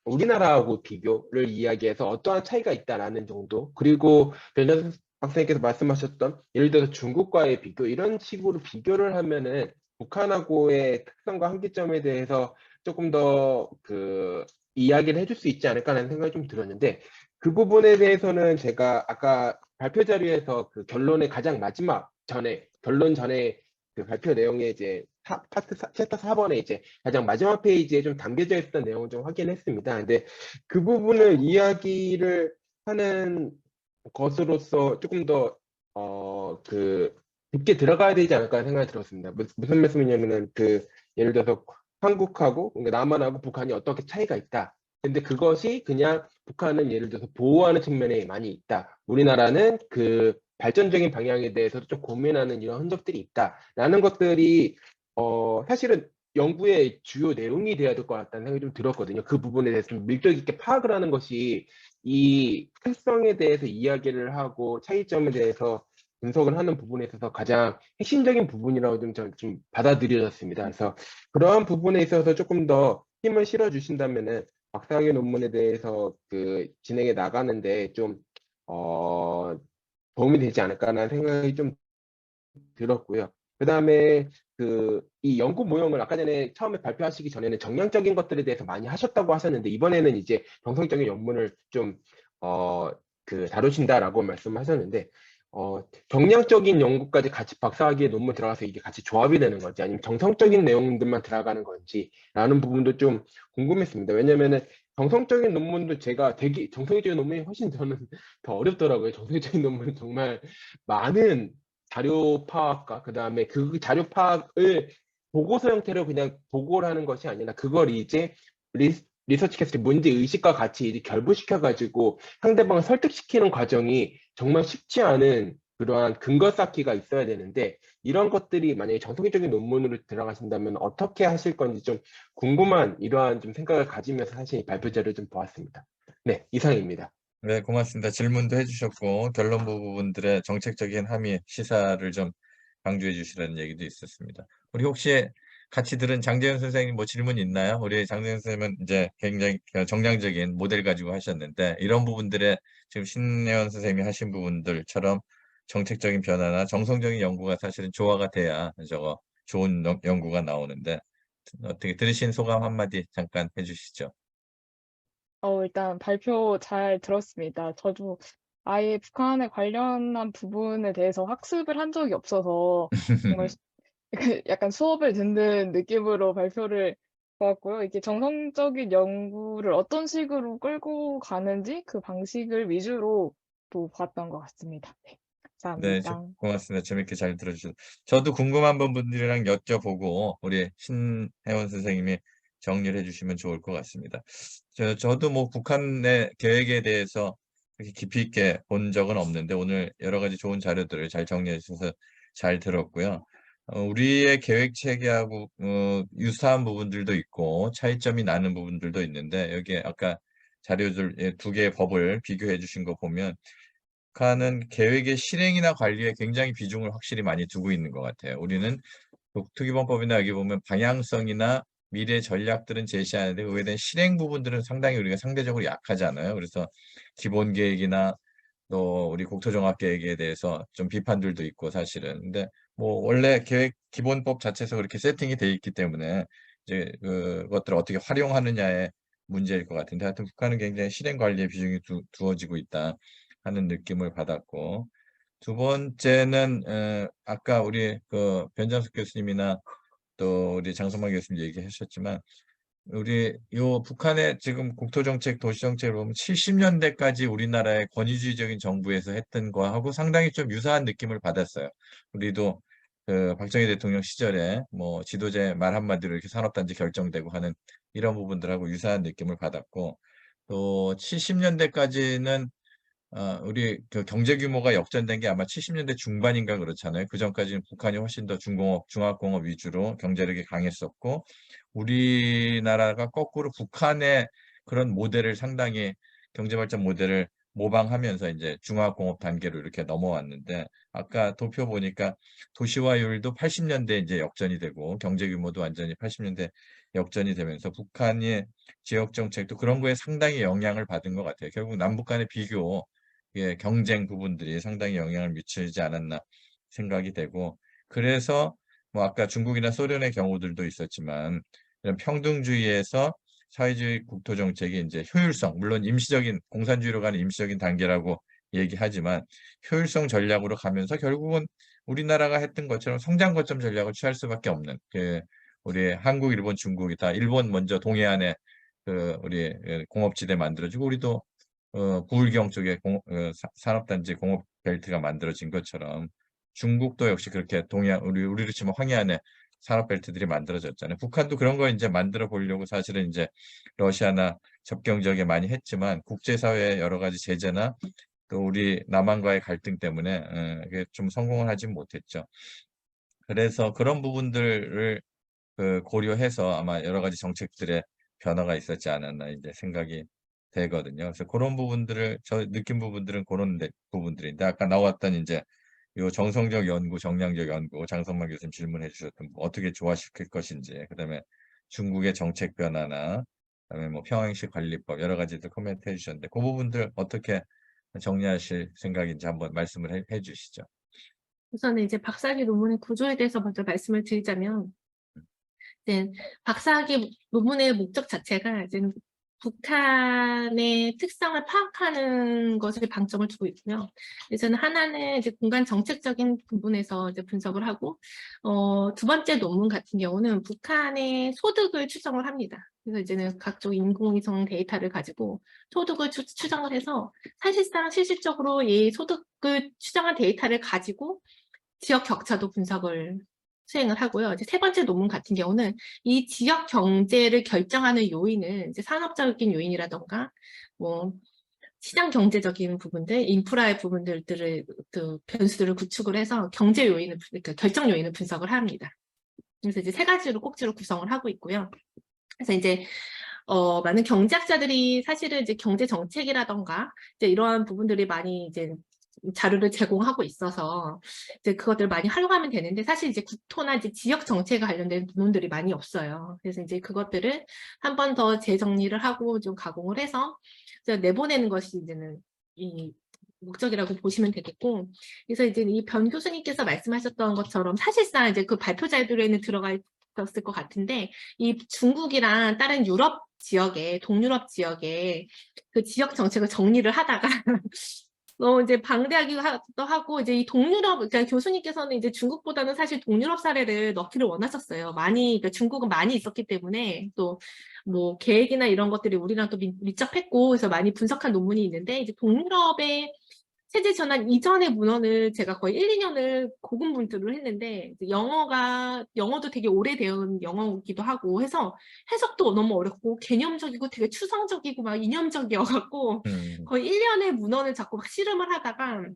우리나라하고 비교를 이야기해서 어떠한 차이가 있다라는 정도, 그리고 변전 학생께서 말씀하셨던 예를 들어서 중국과의 비교, 이런 식으로 비교를 하면은 북한하고의 특성과 한계점에 대해서 조금 더 이야기를 해줄 수 있지 않을까라는 생각이 좀 들었는데, 그 부분에 대해서는 제가 아까 발표 자료에서 그 결론의 가장 마지막 결론 전에 그 발표 내용에 이제 챕터 4번에 이제 가장 마지막 페이지에 좀 담겨져 있었던 내용을 좀 확인했습니다. 근데 그 부분을 이야기를 하는 것으로서 조금 더 깊게 들어가야 되지 않을까 생각이 들었습니다. 무슨 말씀이냐면은 예를 들어서 한국하고 그러니까 남한하고 북한이 어떻게 차이가 있다. 근데 그것이 그냥 북한은 예를 들어서 보호하는 측면에 많이 있다. 우리나라는 그 발전적인 방향에 대해서도 좀 고민하는 이런 흔적들이 있다라는 것들이 사실은 연구의 주요 내용이 돼야 될 것 같다는 생각이 좀 들었거든요. 그 부분에 대해서 좀 밀도 있게 파악을 하는 것이 이 특성에 대해서 이야기를 하고 차이점에 대해서 분석을 하는 부분에 있어서 가장 핵심적인 부분이라고 좀 받아들여졌습니다. 그래서 그러한 부분에 있어서 조금 더 힘을 실어 주신다면은 박사학위 논문에 대해서 진행해 나가는데 좀 도움이 되지 않을까라는 생각이 좀 들었고요. 그다음에 이 연구 모형을 아까 전에 처음에 발표하시기 전에는 정량적인 것들에 대해서 많이 하셨다고 하셨는데, 이번에는 이제 정성적인 연문을 좀 다루신다라고 말씀하셨는데, 정량적인 연구까지 같이 박사학위에 논문 들어가서 이게 같이 조합이 되는 건지 아니면 정성적인 내용들만 들어가는 건지라는 부분도 좀 궁금했습니다. 왜냐면은 정성적인 논문도 제가 되게 정성적인 논문이 훨씬 저는 더 어렵더라고요. 정성적인 논문은 정말 많은 자료 파악과 그다음에 그 자료 파악을 보고서 형태로 그냥 보고를 하는 것이 아니라 그걸 이제 리서치 캐스트 문제 의식과 같이 이제 결부시켜 가지고 상대방을 설득시키는 과정이 정말 쉽지 않은 그러한 근거 쌓기가 있어야 되는데, 이런 것들이 만약에 정석적인 논문으로 들어가신다면 어떻게 하실 건지 좀 궁금한 이러한 좀 생각을 가지면서 사실 이 발표 자료를 좀 보았습니다. 네, 이상입니다. 네, 고맙습니다. 질문도 해주셨고 결론 부분들의 정책적인 함의 시사를 좀 강조해 주시라는 얘기도 있었습니다. 우리 혹시 같이 들은 장재현 선생님 뭐 질문 있나요? 우리 장재현 선생님은 이제 굉장히 정량적인 모델 가지고 하셨는데 이런 부분들에 지금 신혜원 선생님이 하신 부분들처럼 정책적인 변화나 정성적인 연구가 사실은 조화가 돼야 저거 좋은 연구가 나오는데 어떻게 들으신 소감 한마디 잠깐 해주시죠. 일단 발표 잘 들었습니다. 저도 아예 북한에 관련한 부분에 대해서 학습을 한 적이 없어서 정말 약간 수업을 듣는 느낌으로 발표를 보았고요. 이게 정성적인 연구를 어떤 식으로 끌고 가는지 그 방식을 위주로 또 봤던 것 같습니다. 네, 네, 감사합니다. 고맙습니다. 재밌게 잘 들어주셔서. 저도 궁금한 부분들이랑 여쭤보고 우리 신혜원 선생님이 정리를 해주시면 좋을 것 같습니다. 저도 뭐 북한의 계획에 대해서 그렇게 깊이 있게 본 적은 없는데 오늘 여러 가지 좋은 자료들을 잘 정리해 주셔서 잘 들었고요. 우리의 계획 체계하고 유사한 부분들도 있고 차이점이 나는 부분들도 있는데 여기에 아까 자료들 두 개의 법을 비교해 주신 거 보면 북한은 계획의 실행이나 관리에 굉장히 비중을 확실히 많이 두고 있는 것 같아요. 우리는 특이범법이나 여기 보면 방향성이나 미래 전략들은 제시하는데 그에 대한 실행 부분들은 상당히 우리가 상대적으로 약하잖아요. 그래서 기본 계획이나 또 우리 국토종합 계획에 대해서 좀 비판들도 있고 사실은. 근데 뭐 원래 계획 기본법 자체에서 그렇게 세팅이 돼 있기 때문에 이제 그것들을 어떻게 활용하느냐의 문제일 것 같은데 하여튼 북한은 굉장히 실행 관리에 비중이 두어지고 있다 하는 느낌을 받았고 두 번째는 아까 우리 변장숙 교수님이나 또 우리 장성만 교수님 얘기하셨지만 우리 요 북한의 지금 국토정책, 도시정책을 보면 70년대까지 우리나라의 권위주의적인 정부에서 했던 거하고 상당히 좀 유사한 느낌을 받았어요. 우리도 박정희 대통령 시절에 뭐 지도자의 말 한마디로 이렇게 산업단지 결정되고 하는 이런 부분들하고 유사한 느낌을 받았고 또 70년대까지는 우리 경제 규모가 역전된 게 아마 70년대 중반인가 그렇잖아요. 그 전까지는 북한이 훨씬 더 중공업, 중화공업 위주로 경제력이 강했었고, 우리나라가 거꾸로 북한의 그런 모델을 상당히 경제발전 모델을 모방하면서 이제 중화공업 단계로 이렇게 넘어왔는데 아까 도표 보니까 도시화율도 80년대 이제 역전이 되고 경제 규모도 완전히 80년대 역전이 되면서 북한의 지역 정책도 그런 거에 상당히 영향을 받은 것 같아요. 결국 남북 간의 비교, 예, 경쟁 부분들이 상당히 영향을 미치지 않았나 생각이 되고 그래서 뭐 아까 중국이나 소련의 경우들도 있었지만 이런 평등주의에서 사회주의 국토 정책이 이제 효율성, 물론 임시적인 공산주의로 가는 임시적인 단계라고 얘기하지만 효율성 전략으로 가면서 결국은 우리나라가 했던 것처럼 성장 거점 전략을 취할 수밖에 없는 그 우리 한국, 일본, 중국이 다 일본 먼저 동해안에 그 우리 공업지대 만들어지고 우리도 부울경 쪽에 산업단지 공업 벨트가 만들어진 것처럼 중국도 역시 그렇게 동해안 우리로 치면 황해안에 산업 벨트들이 만들어졌잖아요. 북한도 그런 거 이제 만들어 보려고 사실은 이제 러시아나 접경 지역에 많이 했지만 국제사회의 여러 가지 제재나 또 우리 남한과의 갈등 때문에 이게 좀 성공을 하진 못했죠. 그래서 그런 부분들을 고려해서 아마 여러 가지 정책들의 변화가 있었지 않았나 이제 생각이 되거든요. 그래서 그런 부분들을 저 느낀 부분들은 그런 부분들인데 아까 나왔던 이제 요 정성적 연구, 정량적 연구, 장성만 교수님 질문해 주셨던 뭐 어떻게 조화시킬 것인지, 그다음에 중국의 정책 변화나 그다음에 뭐 평양시 관리법 여러 가지들 코멘트 해주셨는데 그 부분들 어떻게 정리하실 생각인지 한번 말씀을 해 주시죠. 우선은 이제 박사학위 논문의 구조에 대해서 먼저 말씀을 드리자면, 이제 박사학위 논문의 목적 자체가 이제 북한의 특성을 파악하는 것에 방점을 두고 있고요. 그래서는 하나는 이제 공간 정책적인 부분에서 이제 분석을 하고, 두 번째 논문 같은 경우는 북한의 소득을 추정을 합니다. 그래서 이제는 각종 인공위성 데이터를 가지고 소득을 추정을 해서 사실상 실질적으로 이 소득을 추정한 데이터를 가지고 지역 격차도 분석을 수행을 하고요. 이제 세 번째 논문 같은 경우는 이 지역 경제를 결정하는 요인은 이제 산업적인 요인이라던가 뭐 시장 경제적인 부분들, 인프라의 부분들을 그 변수들을 구축을 해서 경제 요인을 그러니까 결정 요인을 분석을 합니다. 그래서 이제 세 가지로 꼭지로 구성을 하고 있고요. 그래서 이제 많은 경제학자들이 사실은 이제 경제 정책이라던가 이제 이러한 부분들이 많이 이제 자료를 제공하고 있어서 이제 그것들을 많이 활용하면 되는데 사실 이제 국토나 이제 지역 정책에 관련된 논문들이 많이 없어요. 그래서 이제 그것들을 한 번 더 재정리를 하고 좀 가공을 해서 이제 내보내는 것이 이제는 이 목적이라고 보시면 되겠고, 그래서 이제 이 변 교수님께서 말씀하셨던 것처럼 사실상 이제 그 발표 자료에는 들어가 있었을 것 같은데 이 중국이랑 다른 유럽 지역에 동유럽 지역에 그 지역 정책을 정리를 하다가 이제 방대하기도 하고, 이제 이 동유럽, 그러니까 교수님께서는 이제 중국보다는 사실 동유럽 사례를 넣기를 원하셨어요. 그러니까 중국은 많이 있었기 때문에 또 뭐 계획이나 이런 것들이 우리랑 또 밀접했고, 그래서 많이 분석한 논문이 있는데, 이제 동유럽의 체제 전환 이전의 문헌을 제가 거의 1, 2년을 고군분투를 했는데, 영어도 되게 오래되은 영어이기도 하고 해서 해석도 너무 어렵고 개념적이고 되게 추상적이고 막 이념적이어갖고 거의 1년의 문헌을 자꾸 막 씨름을 하다가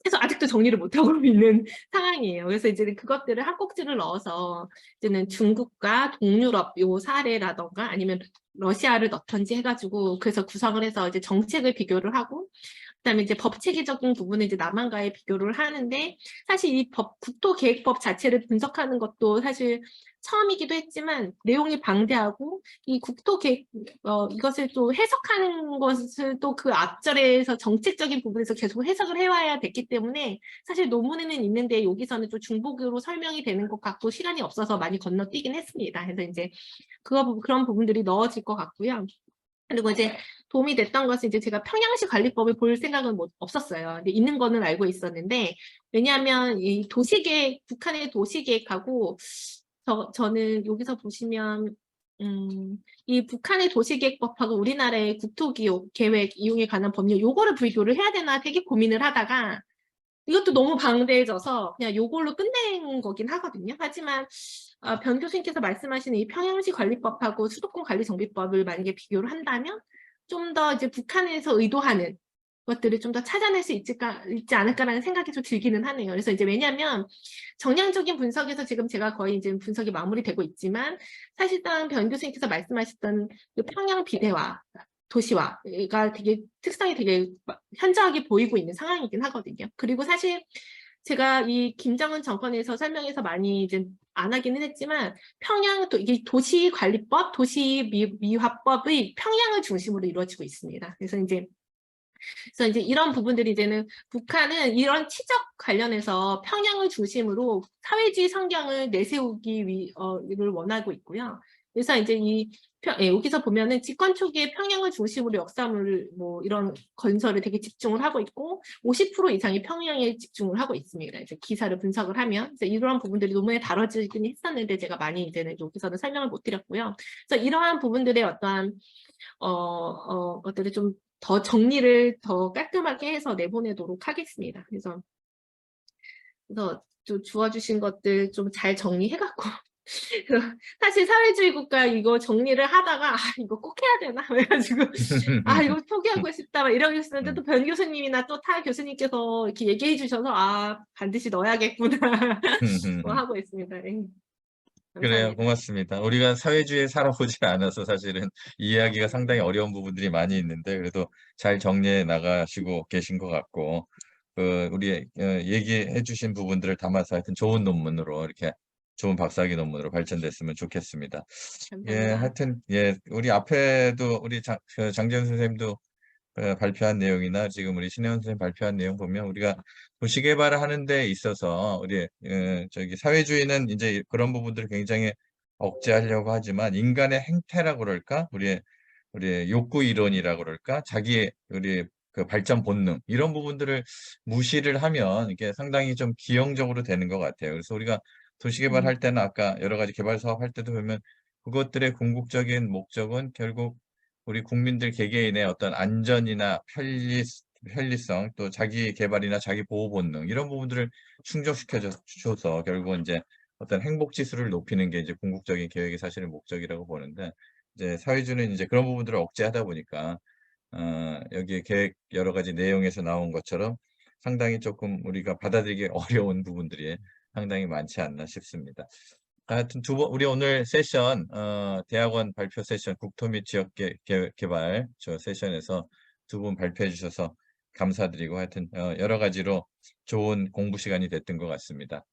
해서 아직도 정리를 못하고 있는 상황이에요. 그래서 이제 그것들을 한 꼭지를 넣어서 이제는 중국과 동유럽 요 사례라던가 아니면 러시아를 넣던지 해가지고 그래서 구성을 해서 이제 정책을 비교를 하고, 그다음에 이제 법 체계적인 부분은 이제 남한과의 비교를 하는데, 사실 이 국토계획법 자체를 분석하는 것도 사실 처음이기도 했지만 내용이 방대하고 이 국토계획 이것을 또 해석하는 것을 또 그 앞절에서 정책적인 부분에서 계속 해석을 해와야 됐기 때문에 사실 논문에는 있는데 여기서는 좀 중복으로 설명이 되는 것 같고 시간이 없어서 많이 건너뛰긴 했습니다. 그래서 이제 그런 부분들이 넣어질 것 같고요. 그리고 이제 도움이 됐던 것은 이제 제가 평양시 관리법을 볼 생각은 없었어요. 근데 있는 거는 알고 있었는데, 왜냐하면 이 도시계획, 북한의 도시계획하고 저는 여기서 보시면 이 북한의 도시계획법하고 우리나라의 국토계획 이용에 관한 법률 요거를 비교를 해야 되나 되게 고민을 하다가 이것도 너무 방대해져서 그냥 요걸로 끝낸 거긴 하거든요. 하지만 변 교수님께서 말씀하시는 이 평양시 관리법하고 수도권 관리정비법을 만약에 비교를 한다면 좀 더 이제 북한에서 의도하는 것들을 좀 더 찾아낼 수 있지 않을까라는 생각이 좀 들기는 하네요. 그래서 이제 왜냐하면 정량적인 분석에서 지금 제가 거의 이제 분석이 마무리되고 있지만 사실상 변 교수님께서 말씀하셨던 그 평양 비대화 도시화가 되게 특성이 되게 현저하게 보이고 있는 상황이긴 하거든요. 그리고 사실 제가 이 김정은 정권에서 설명해서 많이 이제 안 하기는 했지만 평양 이게 도시관리법, 도시미화법의 평양을 중심으로 이루어지고 있습니다. 그래서 이제 이런 부분들이 이제는 북한은 이런 치적 관련해서 평양을 중심으로 사회주의 성경을 내세우기를 원하고 있고요. 그래서 이제 여기서 보면은 집권 초기에 평양을 중심으로 역사물 뭐 이런 건설을 되게 집중을 하고 있고 50% 이상이 평양에 집중을 하고 있습니다. 이제 기사를 분석을 하면 그래서 이러한 부분들이 논문에 다뤄지긴 했었는데 제가 많이 이제는 여기서는 설명을 못 드렸고요. 그래서 이러한 부분들의 어떠한 것들을 좀 더 정리를 더 깔끔하게 해서 내보내도록 하겠습니다. 그래서 좀 주어주신 것들 좀 잘 정리해갖고 사실 사회주의 국가 이거 정리를 하다가 이거 꼭 해야 되나 그래가지고 이거 포기하고 싶다 막 이러고 있었는데 또 변 교수님이나 또 타 교수님께서 이렇게 얘기해 주셔서 반드시 넣어야겠구나 하고 있습니다. 네. 그래요. 감사합니다. 고맙습니다. 우리가 사회주의에 살아보지 않아서 사실은 이해하기가 상당히 어려운 부분들이 많이 있는데 그래도 잘 정리해 나가시고 계신 것 같고 우리 얘기해 주신 부분들을 담아서 하여튼 좋은 논문으로 이렇게 좋은 박사학위 논문으로 발전됐으면 좋겠습니다. 예, 감사합니다. 하여튼 우리 앞에도 우리 장재현 선생님도 발표한 내용이나 지금 우리 신혜원 선생님 발표한 내용 보면 우리가 도시 개발을 하는 데 있어서 우리 사회주의는 이제 그런 부분들을 굉장히 억제하려고 하지만 인간의 행태라고 그럴까? 우리 욕구 이론이라고 그럴까? 우리 그 발전 본능 이런 부분들을 무시를 하면 이게 상당히 좀 기형적으로 되는 것 같아요. 그래서 우리가 도시 개발할 때는 아까 여러 가지 개발 사업 할 때도 보면 그것들의 궁극적인 목적은 결국 우리 국민들 개개인의 어떤 안전이나 편리성, 또 자기 개발이나 자기 보호 본능 이런 부분들을 충족시켜줘서 결국은 이제 어떤 행복 지수를 높이는 게 이제 궁극적인 계획의 사실은 목적이라고 보는데 이제 사회주의는 이제 그런 부분들을 억제하다 보니까 여기 계획 여러 가지 내용에서 나온 것처럼 상당히 조금 우리가 받아들이기 어려운 부분들이 상당히 많지 않나 싶습니다. 하여튼 우리 오늘 세션, 대학원 발표 세션, 국토 및 지역 개발 저 세션에서 두 분 발표해 주셔서 감사드리고 하여튼 여러 가지로 좋은 공부 시간이 됐던 것 같습니다.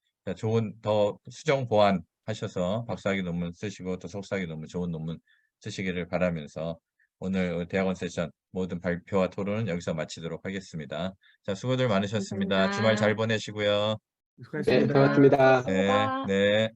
더 수정 보완 하셔서 박사학위 논문 쓰시고 또 석사학위 논문 좋은 논문 쓰시기를 바라면서 오늘 대학원 세션 모든 발표와 토론은 여기서 마치도록 하겠습니다. 자, 수고들 많으셨습니다. 주말 잘 감사합니다. 보내시고요. 네, 수고하셨습니다. 고맙습니다. 네, 감사합니다. 네.